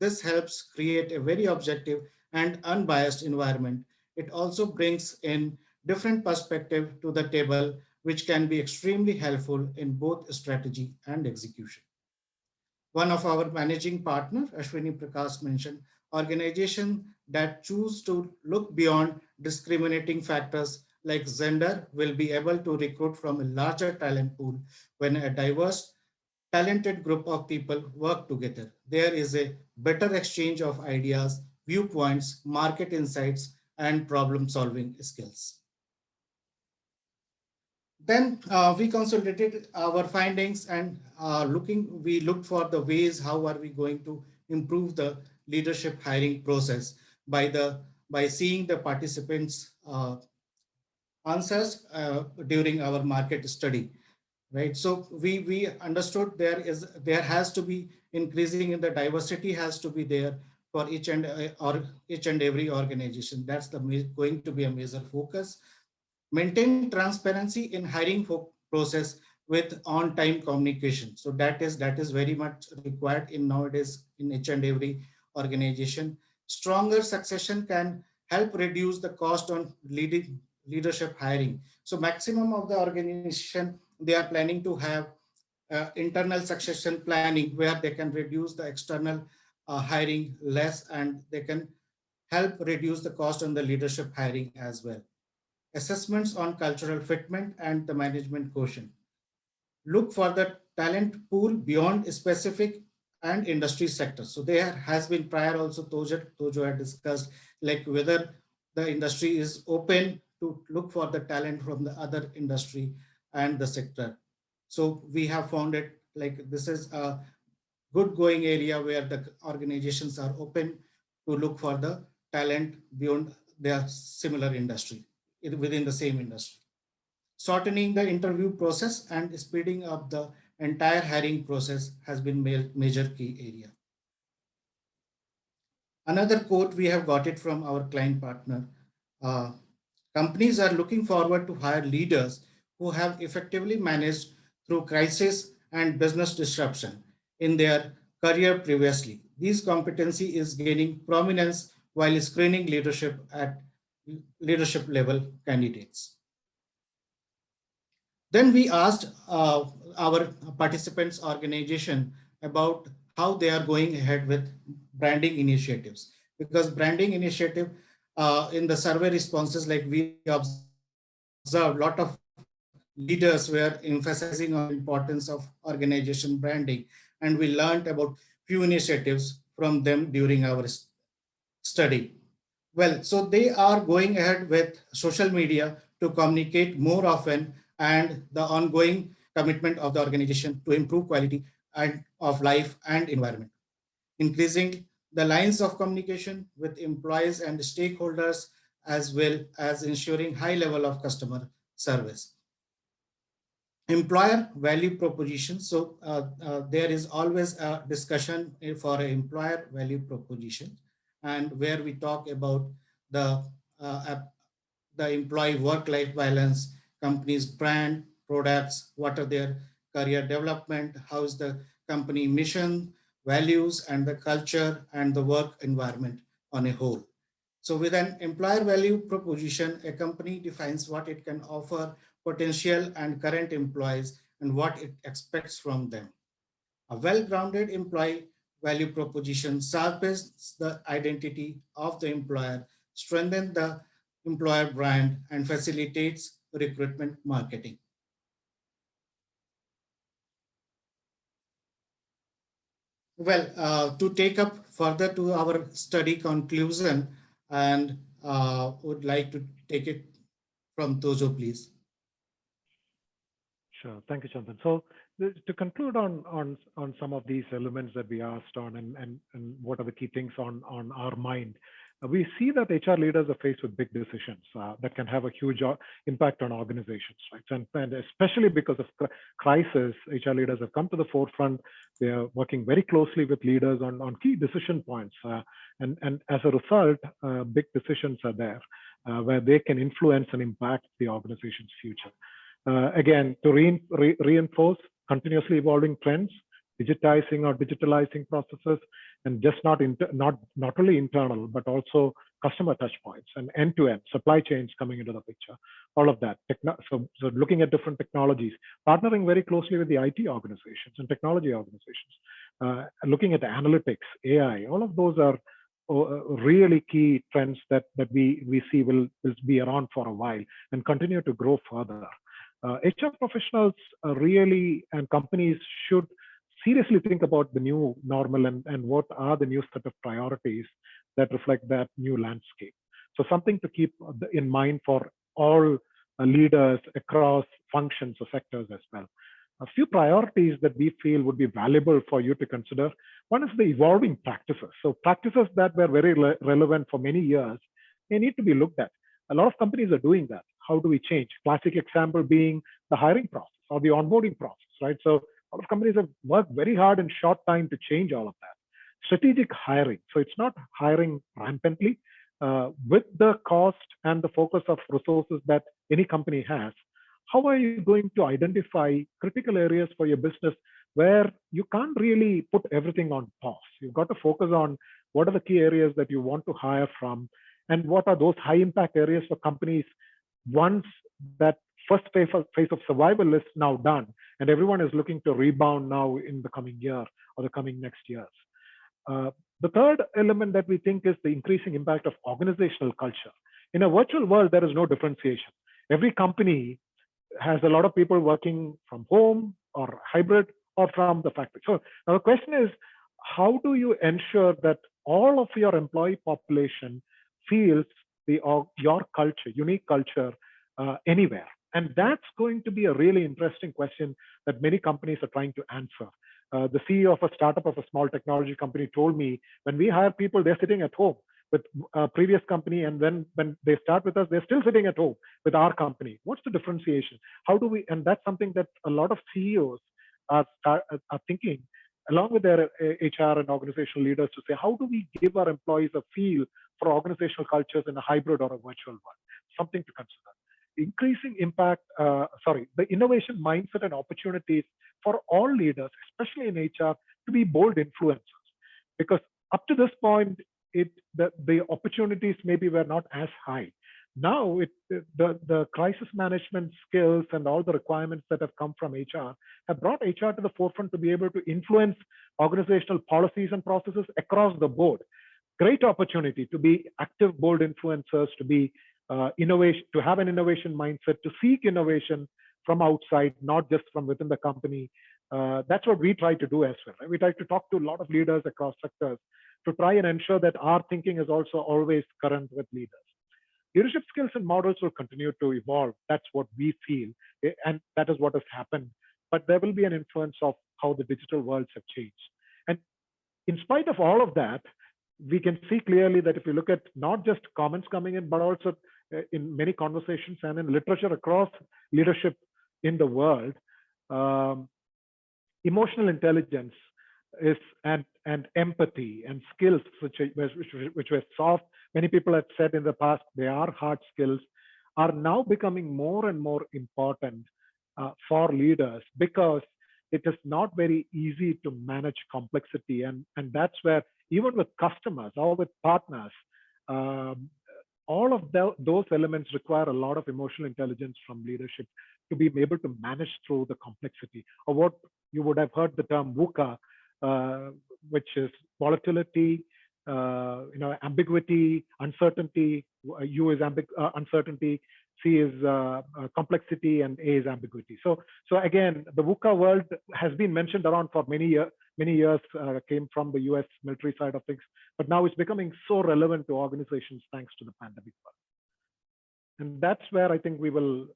S4: This helps create a very objective and unbiased environment. It also brings in different perspective to the table, which can be extremely helpful in both strategy and execution. One of our managing partner, Ashwini Prakash, mentioned organizations that choose to look beyond discriminating factors like gender will be able to recruit from a larger talent pool when a diverse, talented group of people work together. There is a better exchange of ideas, viewpoints, market insights, and problem solving skills. Then we consolidated our findings and we looked for the ways how are we going to improve the leadership hiring process by seeing the participants answers during our market study, right? So we understood there has to be increasing in the diversity has to be there for each and every organization. That's going to be a major focus. Maintain transparency in hiring process with on-time communication. So that is very much required in nowadays in each and every organization. Stronger succession can help reduce the cost on leadership hiring. So maximum of the organization, they are planning to have internal succession planning where they can reduce the external hiring less, and they can help reduce the cost on the leadership hiring as well. Assessments on cultural fitment and the management quotient. Look for the talent pool beyond specific and industry sectors. So there has been prior also Tojo had discussed like whether the industry is open to look for the talent from the other industry and the sector. So we have found it like this is a good going area where the organizations are open to look for the talent beyond their similar industry within the same industry. Shortening the interview process and speeding up the entire hiring process has been major key area. Another quote we have got it from our client partner. Uh, Companies are looking forward to hire leaders who have effectively managed through crisis and business disruption in their career previously. This competency is gaining prominence while screening leadership level candidates. Then we asked our participants organization about how they are going ahead with branding initiatives, because branding initiative in the survey responses, like we observed a lot of leaders were emphasizing on the importance of organization branding, and we learned about few initiatives from them during our study. Well, so they are going ahead with social media to communicate more often, and the ongoing commitment of the organization to improve quality and of life and environment. Increasing the lines of communication with employees and stakeholders, as well as ensuring high level of customer service. Employer value proposition. So there is always a discussion for an employer value proposition, and where we talk about the uh, the employee work-life balance, company's brand, products, what are their career development, how is the company mission, values, and the culture and the work environment on a whole. So with an employer value proposition, a company defines what it can offer potential and current employees and what it expects from them. A well-grounded employee value proposition sharpens the identity of the employer, strengthens the employer brand, and facilitates recruitment marketing. Well, to take up further to our study conclusion, and would like to take it from Tojo, please.
S2: Sure. Thank you, Chandan. So to conclude on some of these elements that we asked on and what are the key things on our mind, we see that HR leaders are faced with big decisions that can have a huge impact on organizations, right? And especially because of crisis, HR leaders have come to the forefront. They are working very closely with leaders on key decision points. And as a result, big decisions are there where they can influence and impact the organization's future. Again, to reinforce continuously evolving trends, digitizing or digitalizing processes, and just not only internal, but also customer touch points and end-to-end supply chains coming into the picture. All of that. So looking at different technologies, partnering very closely with the IT organizations and technology organizations, looking at analytics, AI, all of those are really key trends that we see will be around for a while and continue to grow further. HR professionals really and companies should seriously think about the new normal and what are the new set of priorities that reflect that new landscape. So something to keep in mind for all leaders across functions or sectors as well. A few priorities that we feel would be valuable for you to consider. One is the evolving practices. So practices that were very relevant for many years, they need to be looked at. A lot of companies are doing that. How do we change? Classic example being the hiring process or the onboarding process, right? So a lot of companies have worked very hard in short time to change all of that. Strategic hiring. So it's not hiring rampantly. With the cost and the focus of resources that any company has, how are you going to identify critical areas for your business where you can't really put everything on pause? You've got to focus on what are the key areas that you want to hire from, and what are those high impact areas for companies once that first phase of survival is now done and everyone is looking to rebound now in the coming year or the coming next years. The third element that we think is the increasing impact of organizational culture. In a virtual world, there is no differentiation. Every company has a lot of people working from home or hybrid or from the factory. So now the question is, how do you ensure that all of your employee population feels your culture, unique culture anywhere? And that's going to be a really interesting question that many companies are trying to answer. The CEO of a startup of a small technology company told me, when we hire people, they're sitting at home with a previous company, and when they start with us, they're still sitting at home with our company. What's the differentiation? How do we? And that's something that a lot of CEOs are thinking, along with their HR and organizational leaders, to say, how do we give our employees a feel for organizational cultures in a hybrid or a virtual world? Something to consider. Increasing impact, the innovation mindset and opportunities for all leaders, especially in HR, to be bold influencers. Because up to this point, the opportunities maybe were not as high. Now, the crisis management skills and all the requirements that have come from HR have brought HR to the forefront to be able to influence organizational policies and processes across the board. Great opportunity to be active, bold influencers, to be innovation, to have an innovation mindset, to seek innovation from outside, not just from within the company. That's what we try to do as well. Right? We try to talk to a lot of leaders across sectors to try and ensure that our thinking is also always current with leaders. Leadership skills and models will continue to evolve. That's what we feel, and that is what has happened. But there will be an influence of how the digital worlds have changed. And in spite of all of that, we can see clearly that if you look at not just comments coming in, but also in many conversations and in literature across leadership in the world, emotional intelligence is and empathy and skills which were soft. Many people have said in the past they are hard skills, are now becoming more and more important for leaders, because it is not very easy to manage complexity, and that's where even with customers or with partners, all of those elements require a lot of emotional intelligence from leadership to be able to manage through the complexity, or what you would have heard the term VUCA, which is volatility, ambiguity, uncertainty. U is uncertainty, C is complexity, and A is ambiguity. So again, the VUCA world has been mentioned around for many many years came from the US military side of things, but now it's becoming so relevant to organizations thanks to the pandemic. And that's where I think we will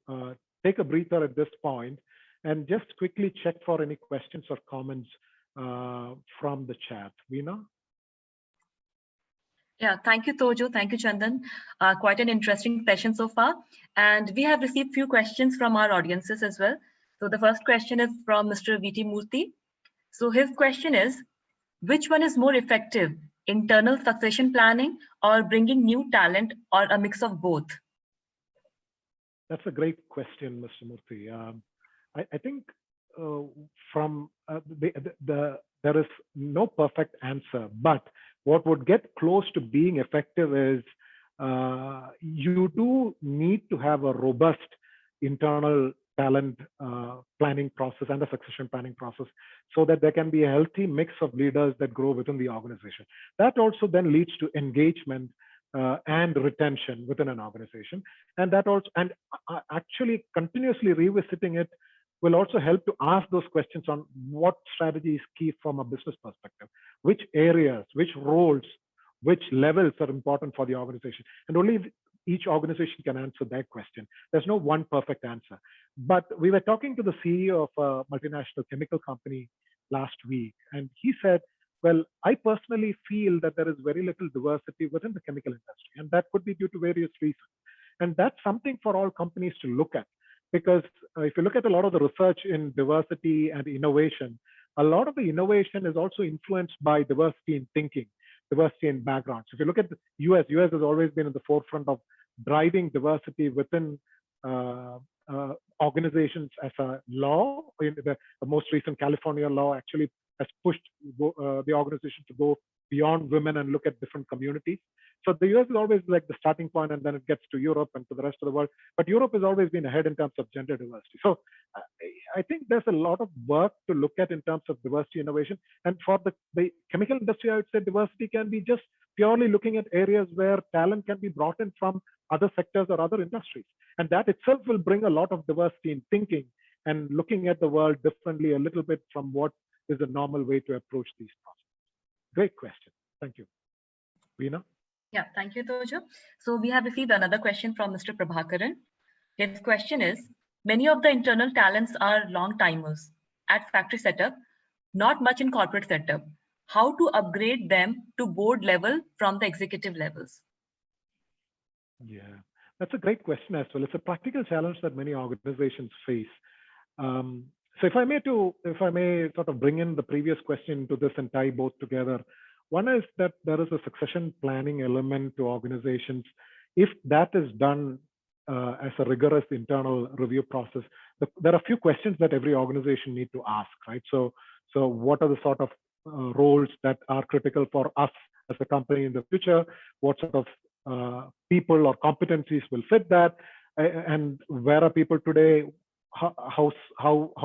S2: take a breather at this point and just quickly check for any questions or comments from the chat. Veena?
S5: Yeah, thank you, Tojo. Thank you, Chandan. Quite an interesting session so far. And we have received few questions from our audiences as well. So the first question is from Mr. V.T. Murthy. So his question is, which one is more effective, internal succession planning or bringing new talent, or a mix of both?
S2: That's a great question, Mr. Murthy. I think there is no perfect answer, but what would get close to being effective is you do need to have a robust internal talent planning process and a succession planning process so that there can be a healthy mix of leaders that grow within the organization. That also then leads to engagement and retention within an organization. And that also, and actually continuously revisiting it will also help to ask those questions on what strategy is key from a business perspective, which areas, which roles, which levels are important for the organization. And only each organization can answer that question. There's no one perfect answer. But we were talking to the CEO of a multinational chemical company last week, and he said, well, I personally feel that there is very little diversity within the chemical industry, and that could be due to various reasons. And that's something for all companies to look at, because if you look at a lot of the research in diversity and innovation, a lot of the innovation is also influenced by diversity in thinking, diversity in backgrounds. If you look at the US has always been in the forefront of driving diversity within organizations as a law. The most recent California law actually has pushed the organization to go beyond women and look at different communities. So the US is always like the starting point, and then it gets to Europe and to the rest of the world. But Europe has always been ahead in terms of gender diversity. So I think there's a lot of work to look at in terms of diversity innovation. And for the chemical industry, I would say diversity can be just purely looking at areas where talent can be brought in from other sectors or other industries. And that itself will bring a lot of diversity in thinking and looking at the world differently a little bit from what is a normal way to approach these processes. Great question. Thank you. Veena?
S5: Yeah, thank you, Tojo. So we have received another question from Mr. Prabhakaran. His question is, many of the internal talents are long timers at factory setup, not much in corporate setup. How to upgrade them to board level from the executive levels?
S2: Yeah, that's a great question as well. It's a practical challenge that many organizations face. So if I may sort of bring in the previous question to this and tie both together, one is that there is a succession planning element to organizations. If that is done as a rigorous internal review process, there are a few questions that every organization need to ask, right? So what are the sort of roles that are critical for us as a company in the future? What sort of people or competencies will fit that? And where are people today? How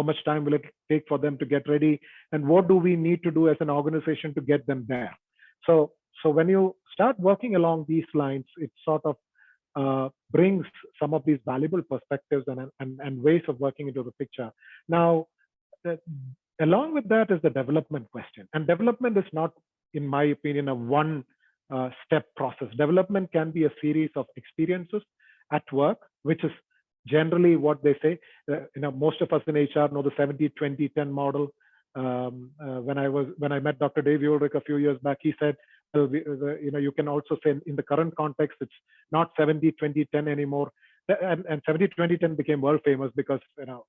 S2: much time will it take for them to get ready? And what do we need to do as an organization to get them there? So when you start working along these lines, it sort of brings some of these valuable perspectives and ways of working into the picture. Now, along with that is the development question. And development is not, in my opinion, a one-step process. Development can be a series of experiences at work, which is generally what they say. Most of us in HR know the 70-20-10 model. When I met Dr. Dave Ulrich a few years back, he said, well, you can also say in the current context, it's not 70-20-10 anymore. And 70-20-10 became world famous because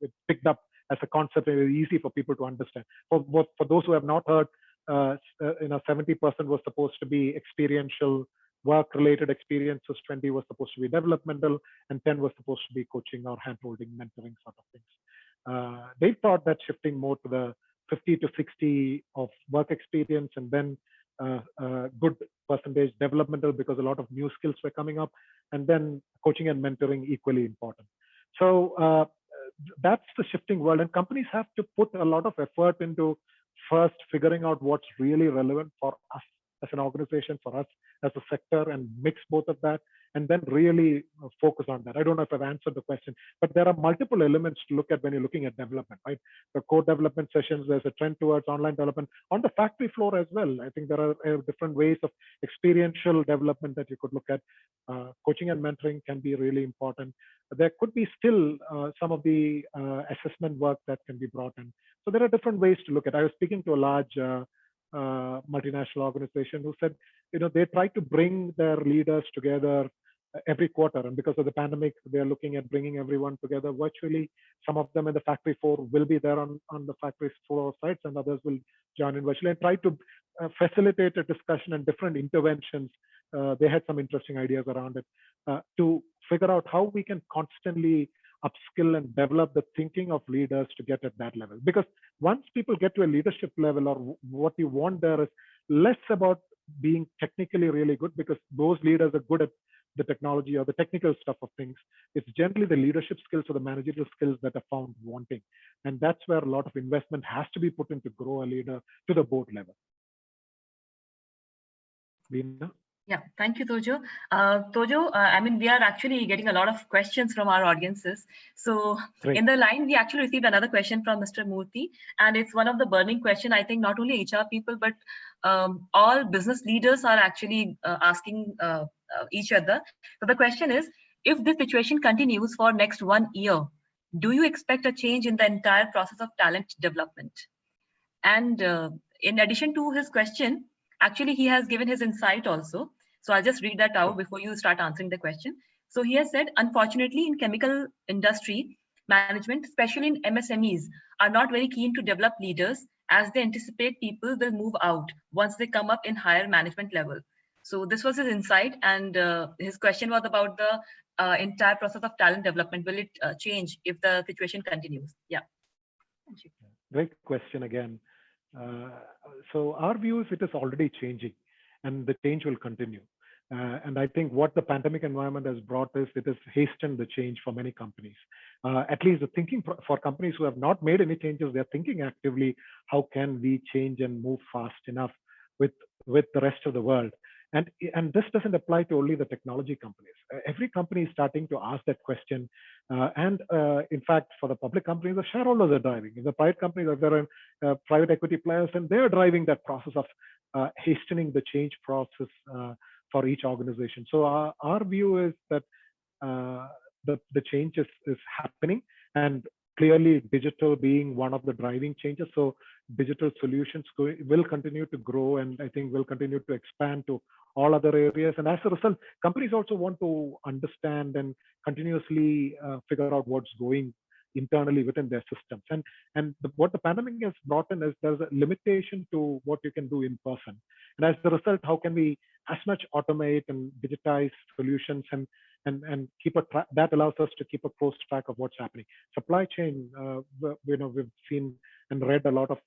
S2: it picked up as a concept and it was easy for people to understand. For those who have not heard, 70% was supposed to be experiential, work-related experiences, 20 was supposed to be developmental, and 10 was supposed to be coaching or hand-holding, mentoring sort of things. They thought that shifting more to the 50 to 60 of work experience and then good percentage developmental because a lot of new skills were coming up, and then coaching and mentoring equally important. So that's the shifting world, and companies have to put a lot of effort into first figuring out what's really relevant for us as an organization, for us as a sector, and mix both of that, and then really focus on that. I don't know if I've answered the question, but there are multiple elements to look at when you're looking at development, right? The core development sessions, there's a trend towards online development on the factory floor as well. I think there are different ways of experiential development that you could look at. Coaching and mentoring can be really important. There could be still some of the assessment work that can be brought in. So there are different ways to look at. I was speaking to a large multinational organization who said, they try to bring their leaders together every quarter, and because of the pandemic, they're looking at bringing everyone together virtually. Some of them in the factory floor will be there on the factory floor sites, and others will join in virtually and try to facilitate a discussion and different interventions. They had some interesting ideas around it to figure out how we can constantly upskill and develop the thinking of leaders to get at that level. Because once people get to a leadership level, or what you want there is less about being technically really good, because those leaders are good at the technology or the technical stuff of things. It's generally the leadership skills or the managerial skills that are found wanting. And that's where a lot of investment has to be put in to grow a leader to the board level. Veena?
S5: Yeah, thank you, Tojo. Tojo, I mean, we are actually getting a lot of questions from our audiences. So
S2: Great.
S5: In the line, we actually received another question from Mr. Murthy, and it's one of the burning question. I think not only HR people, but all business leaders are actually asking each other. So the question is, if this situation continues for next 1 year, do you expect a change in the entire process of talent development? And in addition to his question, actually, he has given his insight also. So I'll just read that out before you start answering the question. So he has said, unfortunately, in chemical industry, management, especially in MSMEs, are not very keen to develop leaders, as they anticipate people will move out once they come up in higher management level. So this was his insight, and his question was about the entire process of talent development. Will it change if the situation continues? Yeah. Thank you.
S2: Great question again. So our view is it is already changing, and the change will continue. And I think what the pandemic environment has brought is it has hastened the change for many companies. At least the thinking for companies who have not made any changes, they're thinking actively, how can we change and move fast enough with the rest of the world? And this doesn't apply to only the technology companies. Every company is starting to ask that question. In fact, for the public companies, the shareholders are driving. In the private companies, there are private equity players, and they're driving that process of hastening the change process for each organization. So our view is that the change is happening, and clearly digital being one of the driving changes. So digital solutions will continue to grow, and I think will continue to expand to all other areas. And as a result, companies also want to understand and continuously figure out what's going internally within their systems. And what the pandemic has brought in is there's a limitation to what you can do in person. And as a result, how can we as much automate and digitize solutions and keep that allows us to keep a close track of what's happening. Supply chain, we've seen and read a lot of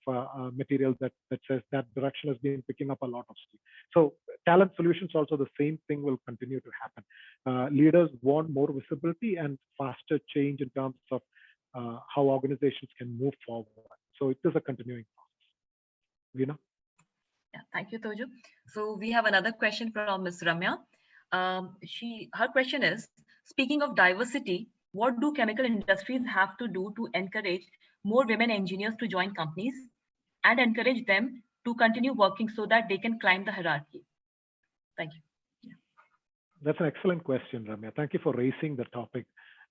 S2: material that says that direction has been picking up a lot of speed. So talent solutions also, the same thing will continue to happen. Leaders want more visibility and faster change in terms of how organizations can move forward. So it is a continuing process. Veena?
S5: Yeah, thank you, Tojo. So we have another question from Ms. Ramya. Her question is, speaking of diversity, what do chemical industries have to do to encourage more women engineers to join companies and encourage them to continue working so that they can climb the hierarchy? Thank you. Yeah.
S2: That's an excellent question, Ramya. Thank you for raising the topic.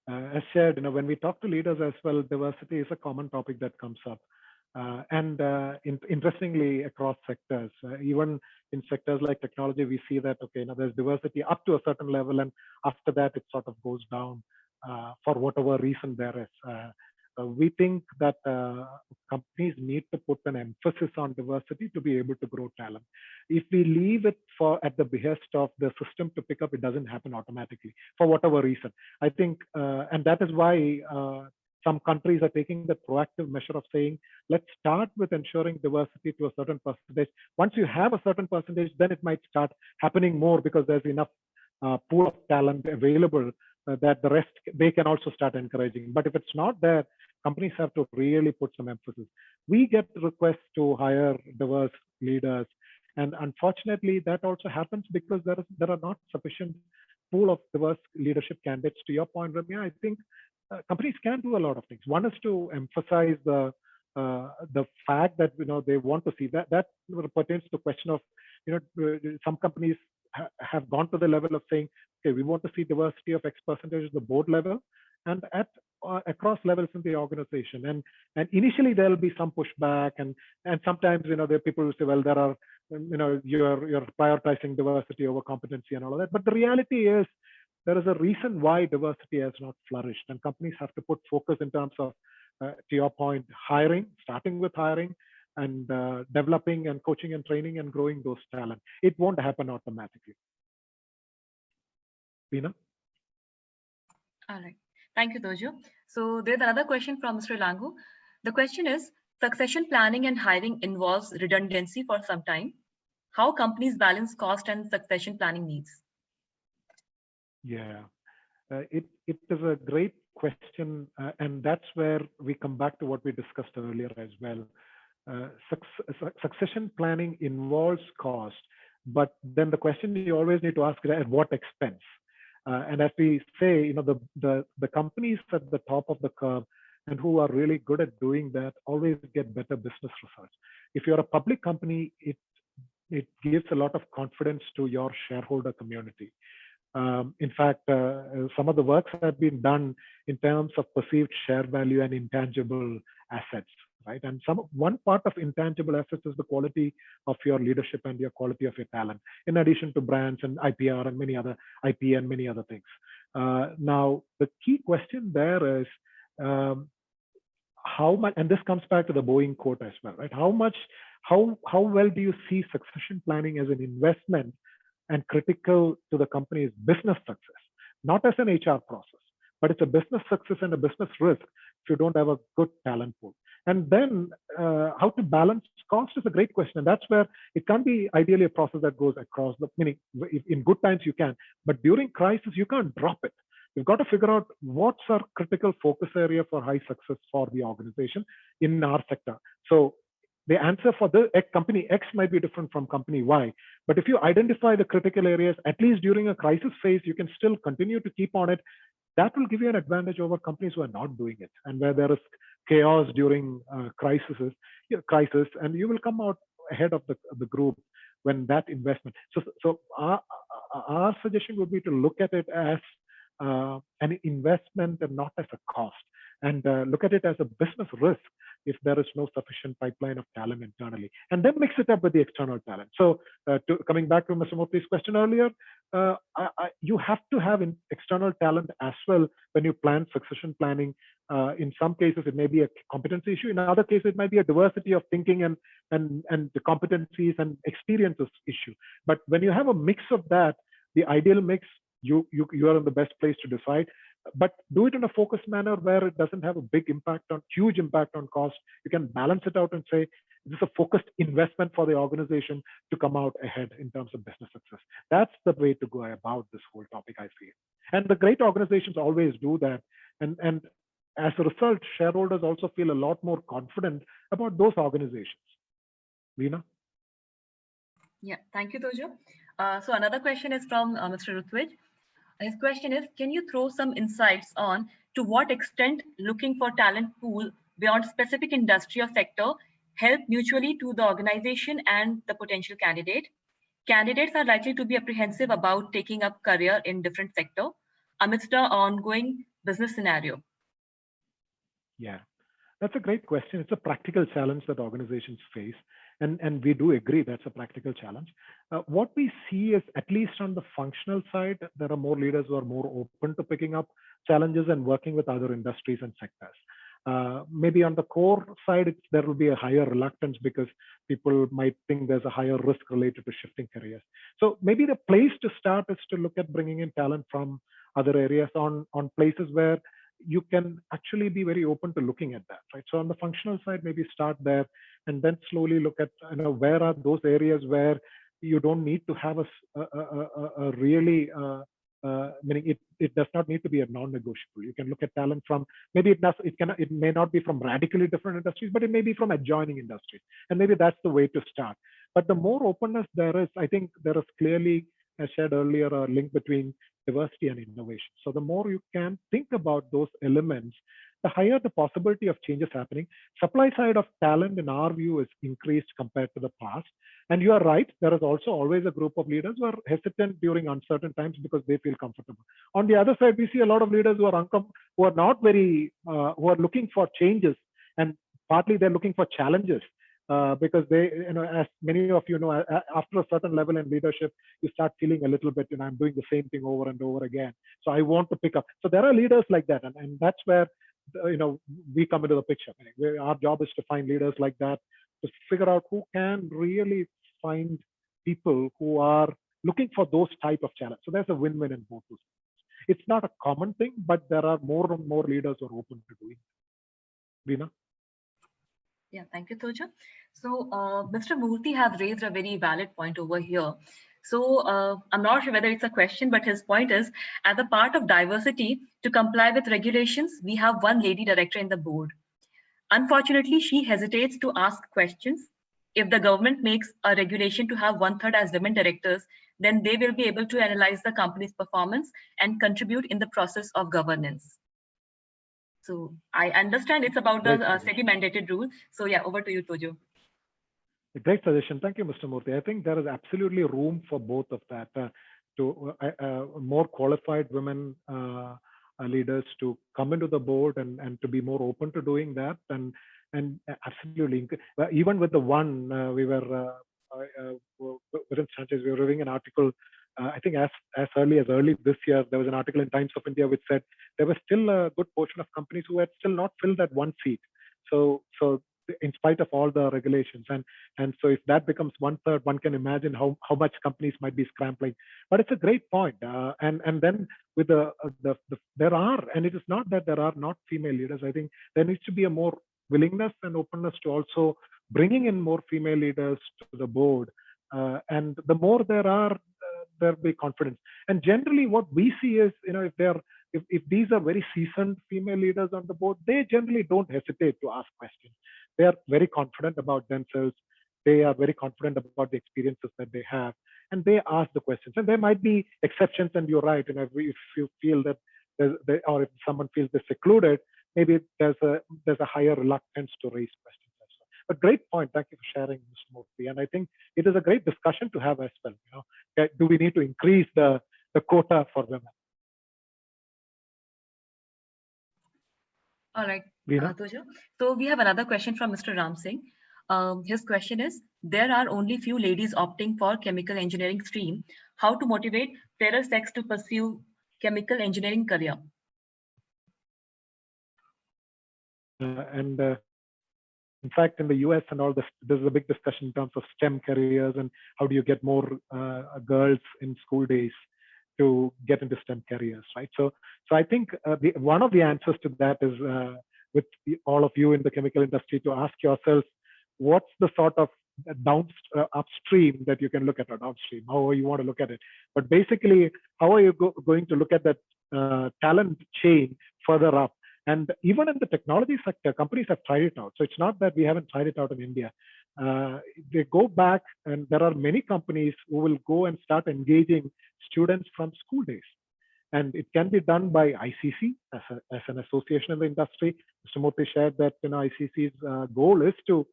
S2: As shared, when we talk to leaders as well, diversity is a common topic that comes up. Interestingly, across sectors, even in sectors like technology, we see that, there's diversity up to a certain level, and after that, it sort of goes down for whatever reason there is. We think that companies need to put an emphasis on diversity to be able to grow talent. If we leave it at the behest of the system to pick up, it doesn't happen automatically for whatever reason. I think, and that is why some countries are taking the proactive measure of saying, let's start with ensuring diversity to a certain percentage. Once you have a certain percentage, then it might start happening more because there's enough pool of talent available that the rest, they can also start encouraging. But if it's not there, companies have to really put some emphasis. We get requests to hire diverse leaders And unfortunately, that also happens because there are not sufficient pool of diverse leadership candidates. To your point, Ramya, I think companies can do a lot of things. One is to emphasize the fact that they want to see that pertains to the question of some companies have gone to the level of saying, okay, we want to see diversity of X percentage at the board level and at across levels in the organization. And initially there will be some pushback, and sometimes there are people who say, well, there are you're prioritizing diversity over competency and all of that. But the reality is there is a reason why diversity has not flourished, and companies have to put focus in terms of, to your point, hiring, starting with hiring, and developing and coaching and training and growing those talent. It won't happen automatically. Veena?
S5: All right. Thank you, Tojo. So there's another question from Mr. Langu. The question is, succession planning and hiring involves redundancy for some time. How companies balance cost and succession planning needs?
S2: Yeah, it is a great question. And that's where we come back to what we discussed earlier as well. Succession planning involves cost, but then the question you always need to ask is at what expense? And as we say, the companies at the top of the curve and who are really good at doing that always get better business results. If you're a public company, it gives a lot of confidence to your shareholder community. In fact, some of the works have been done in terms of perceived share value and intangible assets, right? And one part of intangible assets is the quality of your leadership and your quality of your talent, in addition to brands and IPR and many other IP and many other things. Now, the key question there is how much, and this comes back to the Boeing quote as well, right? How well do you see succession planning as an investment and critical to the company's business success, not as an HR process, but it's a business success and a business risk if you don't have a good talent pool. And then how to balance cost is a great question. And that's where it can't be ideally a process that goes across the, meaning in good times you can, but during crisis, you can't drop it. You've got to figure out what's our critical focus area for high success for the organization in our sector. So the answer for the company X might be different from company Y. But if you identify the critical areas, at least during a crisis phase, you can still continue to keep on it. That will give you an advantage over companies who are not doing it, and where there is chaos during crisis, and you will come out ahead of the group when that investment. So our suggestion would be to look at it as an investment and not as a cost, and look at it as a business risk if there is no sufficient pipeline of talent internally, and then mix it up with the external talent. So coming back to Mr. Murthy's question earlier, you have to have external talent as well when you plan succession planning. In some cases, it may be a competency issue. In other cases, it might be a diversity of thinking and the competencies and experiences issue. But when you have a mix of that, the ideal mix, you are in the best place to decide. But do it in a focused manner where it doesn't have a huge impact on cost. You can balance it out and say, this is a focused investment for the organization to come out ahead in terms of business success. That's the way to go about this whole topic, I feel. And the great organizations always do that. And as a result, shareholders also feel a lot more confident about those organizations. Veena?
S5: Yeah, thank you, Tojo. So another question is from Mr. Rutvij. His question is, can you throw some insights on to what extent looking for talent pool beyond specific industry or sector help mutually to the organization and the potential candidate? Candidates are likely to be apprehensive about taking up career in different sector amidst the ongoing business scenario.
S2: Yeah, that's a great question. It's a practical challenge that organizations face. And we do agree that's a practical challenge. What we see is, at least on the functional side, there are more leaders who are more open to picking up challenges and working with other industries and sectors. Maybe on the core side, there will be a higher reluctance because people might think there's a higher risk related to shifting careers. So maybe the place to start is to look at bringing in talent from other areas on places where you can actually be very open to looking at that, right? So on the functional side, maybe start there and then slowly look at, where are those areas where you don't need to have a really meaning it does not need to be a non-negotiable. You can look at talent from, maybe it may not be from radically different industries, but it may be from adjoining industries. And maybe that's the way to start. But the more openness there is, I think there is clearly, as shared earlier, a link between diversity and innovation. So the more you can think about those elements, the higher the possibility of changes happening. Supply side of talent, in our view, is increased compared to the past. And you are right, there is also always a group of leaders who are hesitant during uncertain times because they feel comfortable. On the other side, we see a lot of leaders who are not very, who are looking for changes, and partly they're looking for challenges. Because they, as many of you know, after a certain level in leadership, you start feeling a little bit, I'm doing the same thing over and over again. So I want to pick up. So there are leaders like that, and that's where we come into the picture. Our job is to find leaders like that, to figure out who can really find people who are looking for those type of challenges. So there's a win-win in both those. It's not a common thing, but there are more and more leaders who are open to doing it. Veena?
S5: Yeah, thank you, Tojo. So Mr. Murthy has raised a very valid point over here. So I'm not sure whether it's a question, but his point is, as a part of diversity, to comply with regulations, we have one lady director in the board. Unfortunately, she hesitates to ask questions. If the government makes a regulation to have 1/3 as women directors, then they will be able to analyze the company's performance and contribute in the process of governance. So I understand it's about the SEBI-mandated rule. So yeah, over to you, Tojo.
S2: A great suggestion. Thank you, Mr. Murthy. I think there is absolutely room for both of that, to more qualified women leaders to come into the board and to be more open to doing that. And absolutely, even with the one, we were, within Stanton Chase, we were reading an article, I think as early this year, there was an article in Times of India which said there was still a good portion of companies who had still not filled that one seat. So in spite of all the regulations, and so if that becomes 1/3, one can imagine how much companies might be scrambling. But it's a great point. And then with there are, and it is not that there are not female leaders. I think there needs to be a more willingness and openness to also bringing in more female leaders to the board. And the more there are, there'll be confidence. And generally what we see is, if these are very seasoned female leaders on the board, they generally don't hesitate to ask questions. They are very confident about themselves. They are very confident about the experiences that they have, and they ask the questions. And there might be exceptions, and you're right. If you feel that, or if someone feels they're secluded, maybe there's a higher reluctance to raise questions. But great point. Thank you for sharing, Mr. Murthy. And I think it is a great discussion to have as well. Do we need to increase the quota for women?
S5: All right, Tojo. So we have another question from Mr. Ram Singh. His question is, there are only few ladies opting for chemical engineering stream. How to motivate fairer sex to pursue chemical engineering career?
S2: In fact, in the US and all this, there's a big discussion in terms of STEM careers and how do you get more girls in school days to get into STEM careers, right? So I think one of the answers to that is with all of you in the chemical industry to ask yourselves, what's the sort of upstream that you can look at, or downstream, however you want to look at it. But basically, how are you going to look at that talent chain further up? And even in the technology sector, companies have tried it out. So it's not that we haven't tried it out in India. They go back, and there are many companies who will go and start engaging students from school days. And it can be done by ICC as an association in the industry. Mr. Murthy shared that ICC's goal is to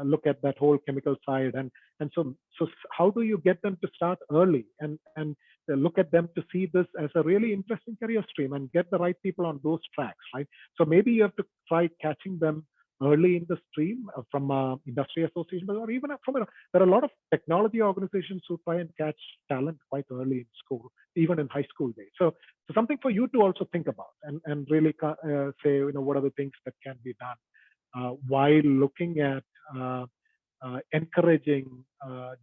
S2: look at that whole chemical side. And so how do you get them to start early and look at them to see this as a really interesting career stream and get the right people on those tracks, right? So maybe you have to try catching them early in the stream from industry associations, or even there are a lot of technology organizations who try and catch talent quite early in school, even in high school days. So something for you to also think about and really say, what are the things that can be done while looking at encouraging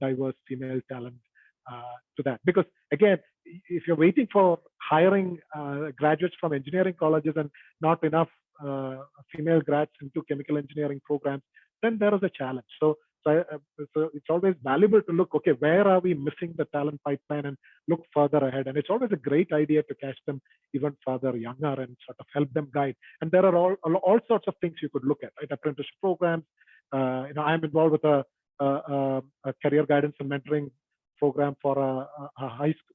S2: diverse female talent to that. Because again, if you're waiting for hiring graduates from engineering colleges and not enough female grads into chemical engineering programs, then there is a challenge. So So it's always valuable to look, okay, where are we missing the talent pipeline, and look further ahead. And it's always a great idea to catch them even further younger and sort of help them guide. And there are all sorts of things you could look at, right? Apprenticeship programs. I'm involved with a career guidance and mentoring program for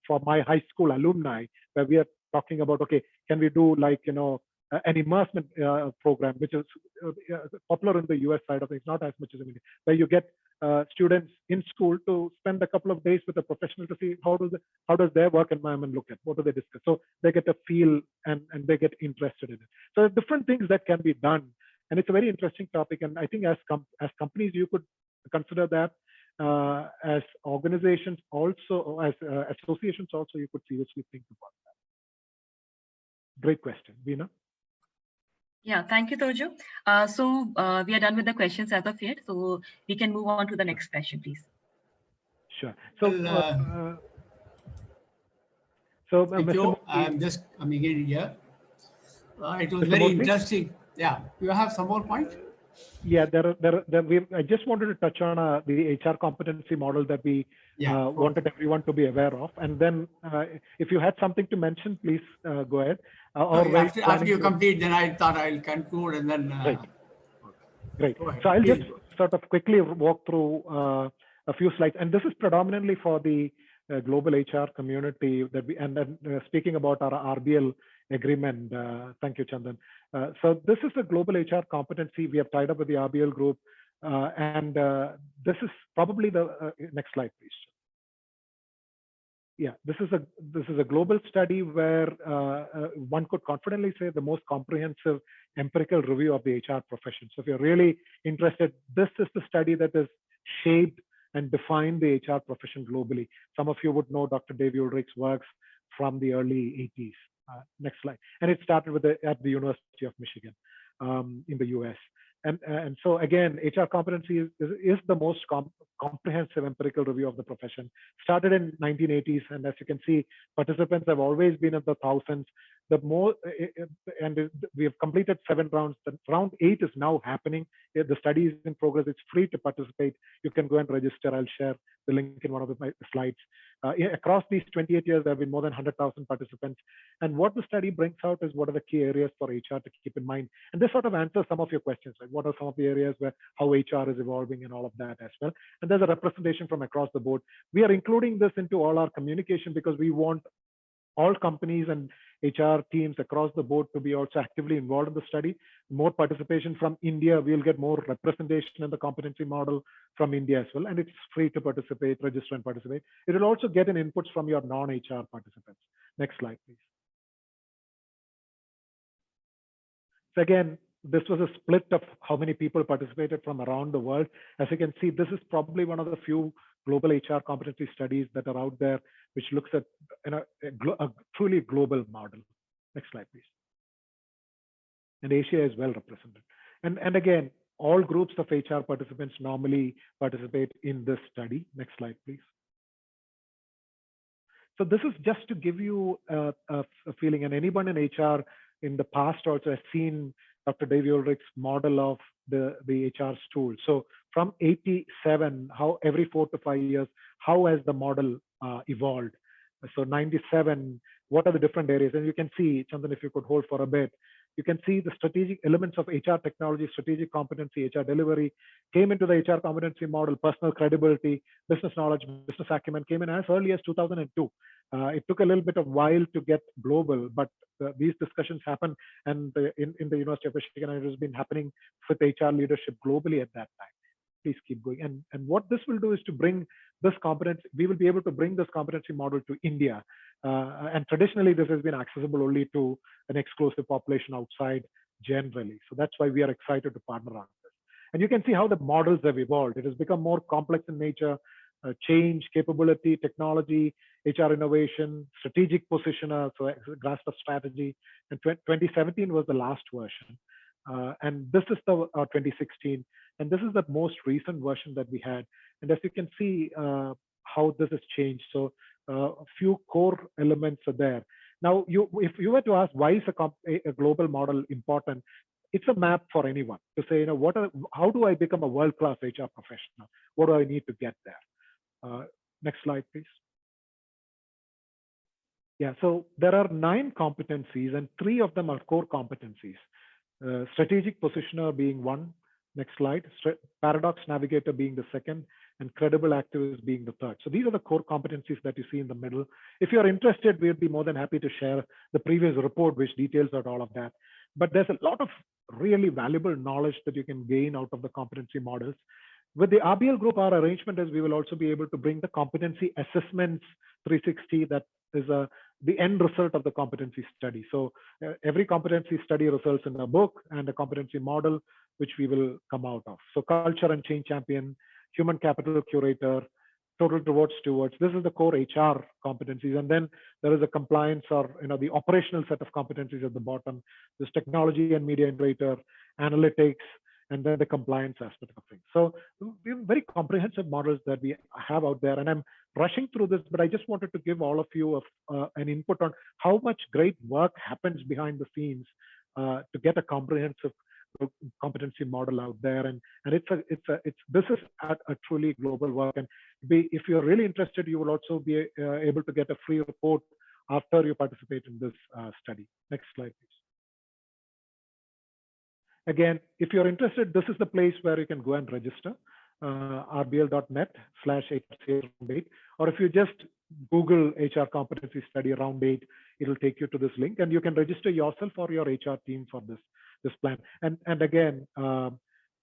S2: for my high school alumni, where we are talking about, okay, can we do like, an immersement program, which is popular in the US side of things, not as much as in India, where you get students in school to spend a couple of days with a professional to see how does their work environment look at, what do they discuss, so they get a feel and they get interested in it. So different things that can be done, and it's a very interesting topic. And I think as companies, you could consider that. As organizations also, or as associations also, you could seriously think about that. Great question, Veena.
S5: Yeah, thank you, Tojo. We are done with the questions as of yet, so we can move on to the next question, please.
S2: Sure. So,
S1: thank you. I'm just coming in here. It was very interesting. Yeah, you have some more points?
S2: Yeah, I just wanted to touch on the HR competency model that we wanted everyone to be aware of. And then if you had something to mention, please go ahead.
S1: After you complete, then I thought I'll conclude and then.
S2: Great. So I'll just sort of quickly walk through a few slides. And this is predominantly for the global HR community that speaking about our RBL agreement. Thank you, Chandan. So this is a global HR competency we have tied up with the RBL group. And this is probably the next slide, please. Yeah, this is a global study where one could confidently say the most comprehensive empirical review of the HR profession. So if you're really interested, this is the study that has shaped and defined the HR profession globally. Some of you would know Dr. Dave Ulrich's works from the early 80s. Next slide. And it started with at the University of Michigan in the US. And so again, HR competency is the most comprehensive empirical review of the profession. Started in 1980s, and as you can see, participants have always been in the thousands. And we have completed 7 rounds. Round 8 is now happening. The study is in progress. It's free to participate. You can go and register. I'll share the link in one of my slides. Across these 28 years, there have been more than 100,000 participants. And what the study brings out is what are the key areas for HR to keep in mind. And this sort of answers some of your questions, right? What are some of the areas where how HR is evolving and all of that as well. And there's a representation from across the board. We are including this into all our communication because we want all companies and HR teams across the board to be also actively involved in the study. More participation from India, we'll get more representation in the competency model from India as well. And it's free to participate, register and participate. It will also get an inputs from your non-HR participants. Next slide, please. So again, this was a split of how many people participated from around the world. As you can see, this is probably one of the few global HR competency studies that are out there, which looks at a truly global model. Next slide, please. And Asia is well represented. And again, all groups of HR participants normally participate in this study. Next slide, please. So this is just to give you a feeling, and anyone in HR in the past also has seen Dr. Dave Ulrich's model of the HR stool. So from 87, how every 4 to 5 years, how has the model evolved? So 97, what are the different areas? And you can see, Chandan, if you could hold for a bit, you can see the strategic elements of HR technology, strategic competency, HR delivery came into the HR competency model, personal credibility, business knowledge, business acumen came in as early as 2002. It took a little bit of while to get global, but these discussions happen, and in the University of Michigan, it has been happening with HR leadership globally at that time. Please keep going. And what this will do is to bring this competency, we will be able to bring this competency model to India. And traditionally, this has been accessible only to an exclusive population outside generally. So that's why we are excited to partner on this. And you can see how the models have evolved. It has become more complex in nature, change, capability, technology, HR innovation, strategic positioner, so grasp of strategy. And 2017 was the last version. And this is the 2016. And this is the most recent version that we had. And as you can see how this has changed. So a few core elements are there. Now, if you were to ask why is a global model important, it's a map for anyone to say, how do I become a world-class HR professional? What do I need to get there? Next slide, please. Yeah, so there are 9 competencies, and 3 of them are core competencies. Strategic positioner being one. Next slide. Paradox navigator being the second, and credible activist being the third. So these are the core competencies that you see in the middle. If you're interested, we'd be more than happy to share the previous report, which details out all of that. But there's a lot of really valuable knowledge that you can gain out of the competency models. With the RBL group, our arrangement is we will also be able to bring the competency assessments 360, that is the end result of the competency study. So every competency study results in a book and a competency model, which we will come out of. So culture and change champion, human capital curator, total reward stewards. This is the core HR competencies. And then there is a compliance or the operational set of competencies at the bottom. There's technology and media integrator, analytics, and then the compliance aspect of things. So we have very comprehensive models that we have out there. And I'm rushing through this, but I just wanted to give all of you an input on how much great work happens behind the scenes to get a comprehensive competency model out there. And this is a truly global work. And if you're really interested, you will also be able to get a free report after you participate in this study. Next slide, please. Again, if you're interested, this is the place where you can go and register, rbl.net/HRC8, or if you just Google HR competency study round 8, it'll take you to this link, and you can register yourself or your HR team for this plan. And again,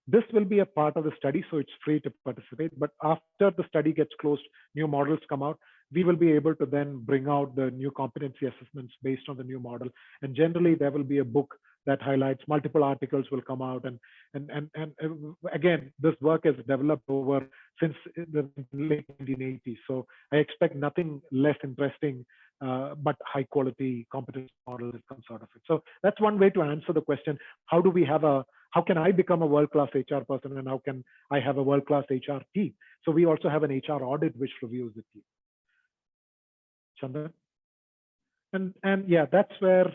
S2: this will be a part of the study, so it's free to participate. But after the study gets closed, new models come out, we will be able to then bring out the new competency assessments based on the new model. And generally, there will be a book that highlights, multiple articles will come out. And again, this work has developed over since the late 1980s. So I expect nothing less interesting, but high quality competence models that comes out of it. So that's one way to answer the question, how can I become a world-class HR person, and how can I have a world-class HR team? So we also have an HR audit which reviews the team. Chandan? And yeah, that's where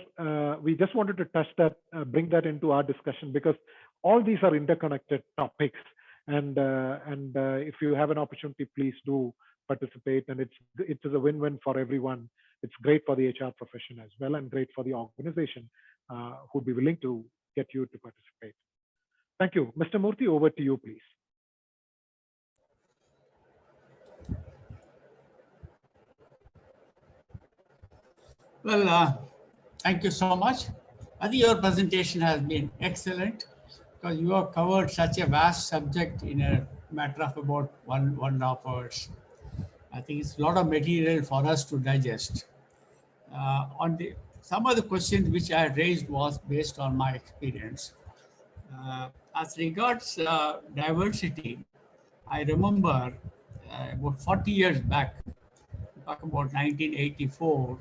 S2: we just wanted to touch that, bring that into our discussion, because all these are interconnected topics. And if you have an opportunity, please do participate. And it is a win-win for everyone. It's great for the HR profession as well, and great for the organization who'd be willing to get you to participate. Thank you. Mr. Murthy, over to you, please.
S1: Well, thank you so much. I think your presentation has been excellent, because you have covered such a vast subject in a matter of about one and a half hours. I think it's a lot of material for us to digest. Some of the questions which I had raised was based on my experience. As regards diversity, I remember about 40 years back, talk about 1984.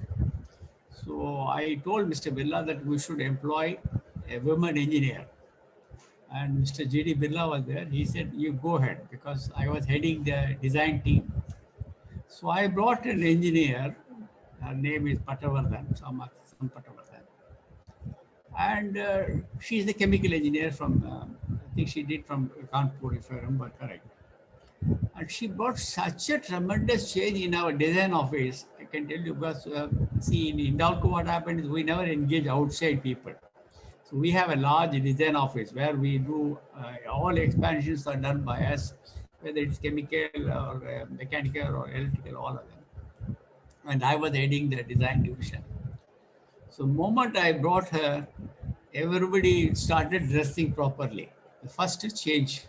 S1: So I told Mr. Birla that we should employ a woman engineer. And Mr. J.D. Birla was there. He said, you go ahead, because I was heading the design team. So I brought an engineer. Her name is Patavardhan, some Patavardhan. And she's a chemical engineer from, I think she did from Kanpur, if I remember correct. And she brought such a tremendous change in our design office. I can tell you, because see, in Hindalco, what happened is we never engage outside people. So we have a large design office where we do all expansions are done by us, whether it's chemical or mechanical or electrical, all of them. And I was heading the design division. So the moment I brought her, everybody started dressing properly. The first change,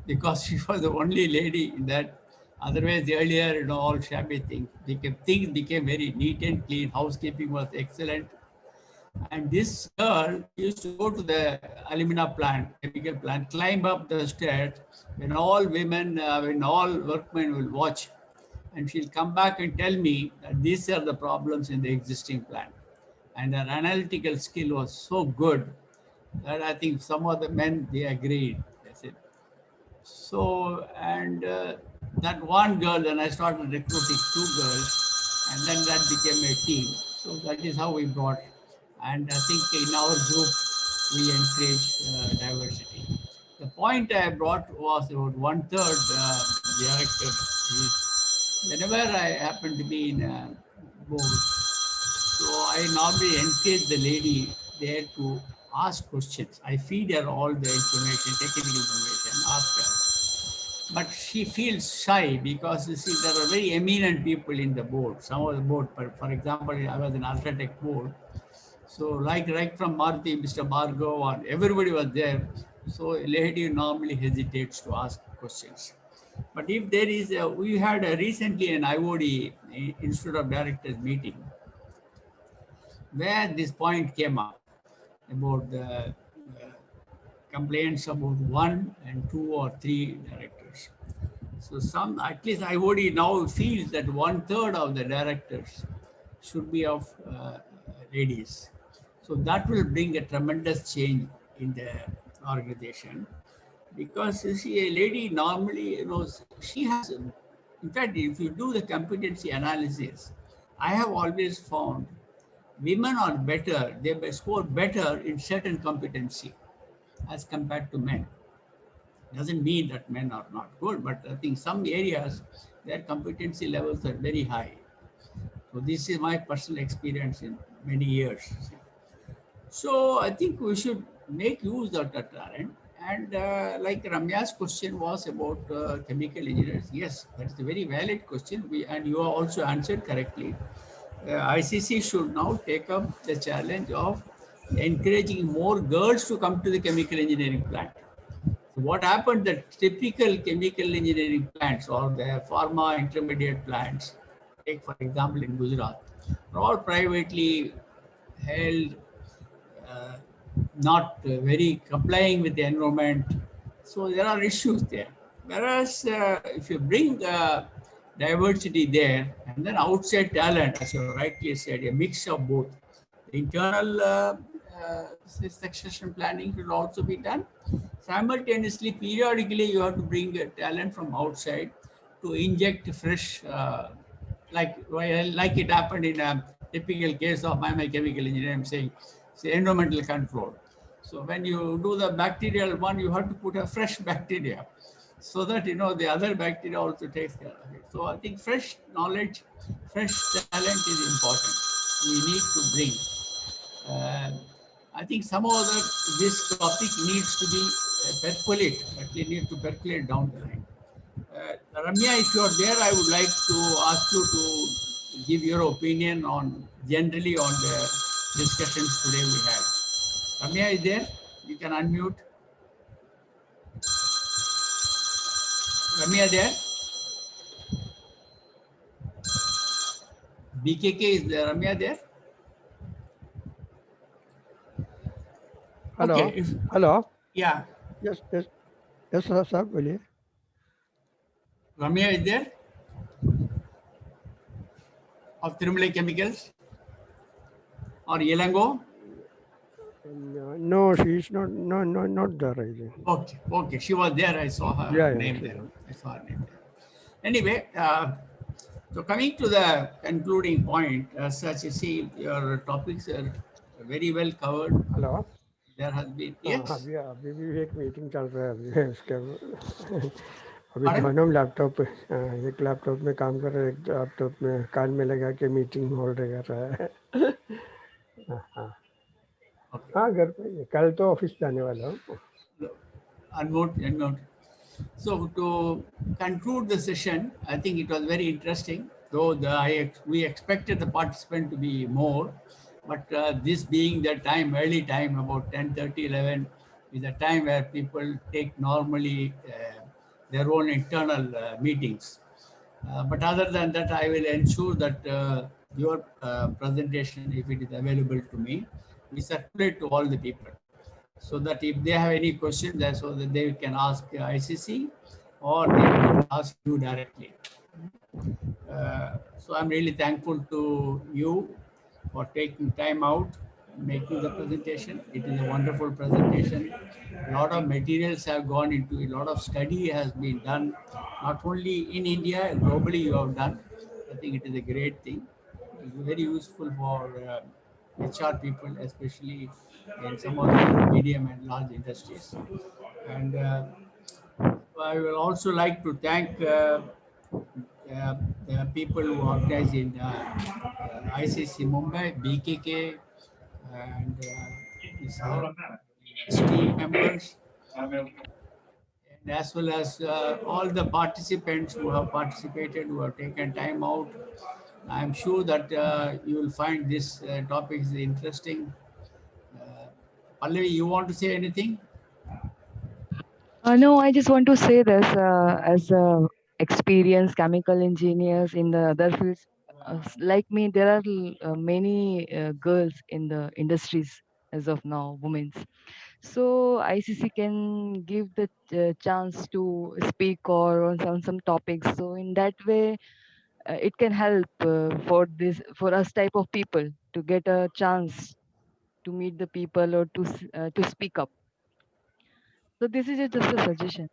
S1: because she was the only lady in that. Otherwise, earlier, all shabby things became very neat and clean. Housekeeping was excellent. And this girl used to go to the alumina plant, chemical plant, climb up the stairs when all women, when all workmen will watch. And she'll come back and tell me that these are the problems in the existing plant. And her analytical skill was so good that I think some of the men, they agreed. They said, so, and that one girl, then I started recruiting 2 girls, and then that became a team. So that is how we brought. And I think in our group, we encourage diversity. The point I brought was about one-third director. Whenever I happen to be in a board, so I normally encourage the lady there to ask questions. I feed her all the information, technical information, ask her. But she feels shy because you see there are very eminent people in the board. Some of the board, for example, I was in Ultratech board. So like right from Maruti, Mr. Bhargav, and everybody was there. So a lady normally hesitates to ask questions. But if there is, we had recently an IOD, Institute of Directors meeting, where this point came up about the complaints about one and two or three directors. So some, at least IOD now feels that one-third of the directors should be of ladies. So that will bring a tremendous change in the organization, because you see a lady normally, she has, in fact, if you do the competency analysis, I have always found women are better, they score better in certain competency as compared to men. Doesn't mean that men are not good, but I think some areas their competency levels are very high. So this is my personal experience in many years. So I think we should make use of that talent. And like Ramya's question was about chemical engineers. Yes, that's a very valid question. And you have also answered correctly. ICC should now take up the challenge of encouraging more girls to come to the chemical engineering plant. So what happened, that typical chemical engineering plants or the pharma intermediate plants, take for example in Gujarat, are all privately held, uh, not very complying with the environment. So there are issues there. Whereas if you bring diversity there and then outside talent, as you rightly said, a mix of both, the internal succession planning should also be done. Simultaneously, periodically, you have to bring talent from outside to inject fresh, like it happened in a typical case of my chemical engineering, I'm saying, say environmental control. So when you do the bacterial one, you have to put a fresh bacteria so that the other bacteria also takes care of it. So I think fresh knowledge, fresh talent is important. We need to bring. I think some other this topic needs to be percolate, but they need to percolate down the line. Ramya, if you are there, I would like to ask you to give your opinion on generally on the discussions today we had. Ramya is there? You can unmute. Ramya there? BKK is there? Ramya there?
S3: Hello.
S1: Okay.
S3: Hello.
S1: Yeah.
S3: Yes, sir, बोलिए.
S1: Ramya is there? Of Tirumala Chemicals? Or Yelango?
S3: No, she's not there, I think.
S1: Okay. She was there. I saw her name there. I saw her name there. Anyway, so coming to the concluding point, as such, you see, your topics are very well covered.
S3: Hello.
S1: There has been, yes.
S3: अभी भी एक meeting चल रहा है अभी इसके अभी
S1: Pardon?
S3: दोनों लैपटॉप पे एक लैपटॉप में काम कर रहा है, एक लैपटॉप में कान में लगा के मीटिंग होल्ड कर रहा है. हाँ घर पे ही है. कल तो ऑफिस जाने वाला हूँ.
S1: Unmute. So to conclude the session, I think it was very interesting, though we expected the participant to be more, but this being the time, early time, about 10:30, 11, is a time where people take normally their own internal meetings. But other than that, I will ensure that your presentation, if it is available to me, we circulate to all the people, so that if they have any questions, so that they can ask ICC or they can ask you directly. So I'm really thankful to you for taking time out, making the presentation. It is a wonderful presentation. A lot of materials have gone into it. A lot of study has been done, not only in India, globally you have done. I think it is a great thing. It is very useful for HR people, especially in some of the medium and large industries. And I will also like to thank the people who organize in ICC Mumbai, BKK, and these team members, and as well as all the participants who have participated, who have taken time out. I'm sure that you will find this topic is interesting. Pallavi, you want to say anything?
S6: No, I just want to say this as experienced chemical engineers in the other fields, like me, there are many girls in the industries as of now, women. So ICC can give the chance to speak or on some topics. So in that way, it can help for us type of people to get a chance to meet the people or to speak up. So this is just a suggestion.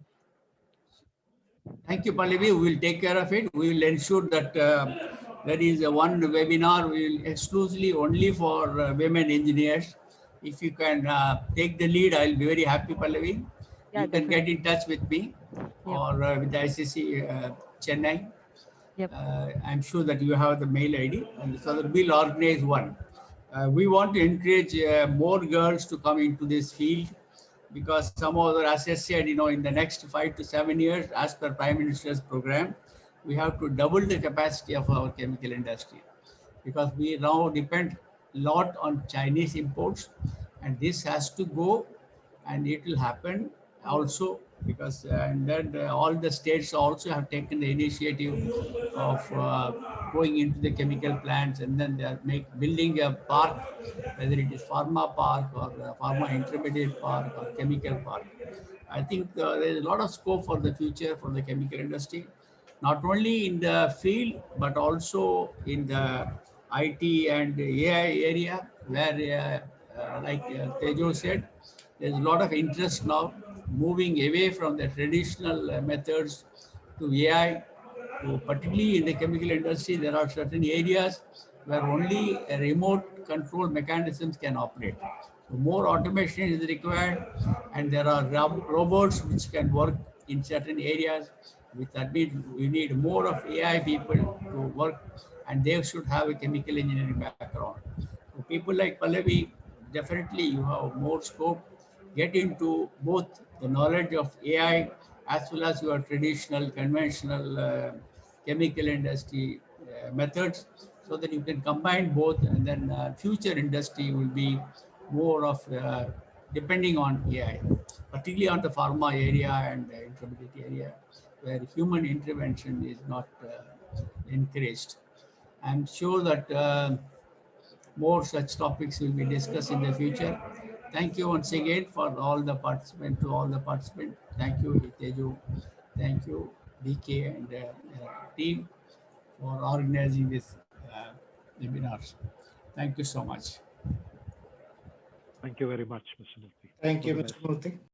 S1: Thank you, Pallavi. We will take care of it. We will ensure that there is a one webinar we will exclusively only for women engineers. If you can take the lead, I'll be very happy, Pallavi.
S6: Yeah,
S1: You can get
S6: definitely.
S1: in touch with me
S6: Yep.
S1: or with the ICC Chennai.
S6: Yep.
S1: I'm sure that you have the mail ID, and so that we'll organize one. We want to encourage more girls to come into this field because some other, as I said, in the next 5 to 7 years, as per Prime Minister's program, we have to double the capacity of our chemical industry because we now depend a lot on Chinese imports, and this has to go, and it will happen also because and then all the states also have taken the initiative of going into the chemical plants, and then they are building a park, whether it is pharma park or pharma intermediate park or chemical park. I think there is a lot of scope for the future for the chemical industry, not only in the field but also in the IT and AI area, where, like Tejo said, there's a lot of interest now moving away from the traditional methods to AI. Particularly in the chemical industry, there are certain areas where only a remote control mechanisms can operate. So more automation is required, and there are robots which can work in certain areas. With that means we need more of AI people to work, and they should have a chemical engineering background. So people like Pallavi, definitely you have more scope. Get into both the knowledge of AI as well as your traditional, conventional chemical industry methods, so that you can combine both, and then future industry will be more of depending on AI, particularly on the pharma area and the intermediate area where human intervention is not encouraged. I'm sure that more such topics will be discussed in the future. Thank you once again for all the participants, to all the participants. Thank you, Teju. Thank you, BK and team for organizing this webinars. Thank you so much.
S2: Thank you very much, Mr. Murthy.
S4: Thank
S2: All
S4: you,
S2: the
S4: Mr.
S2: best.
S4: Murthy.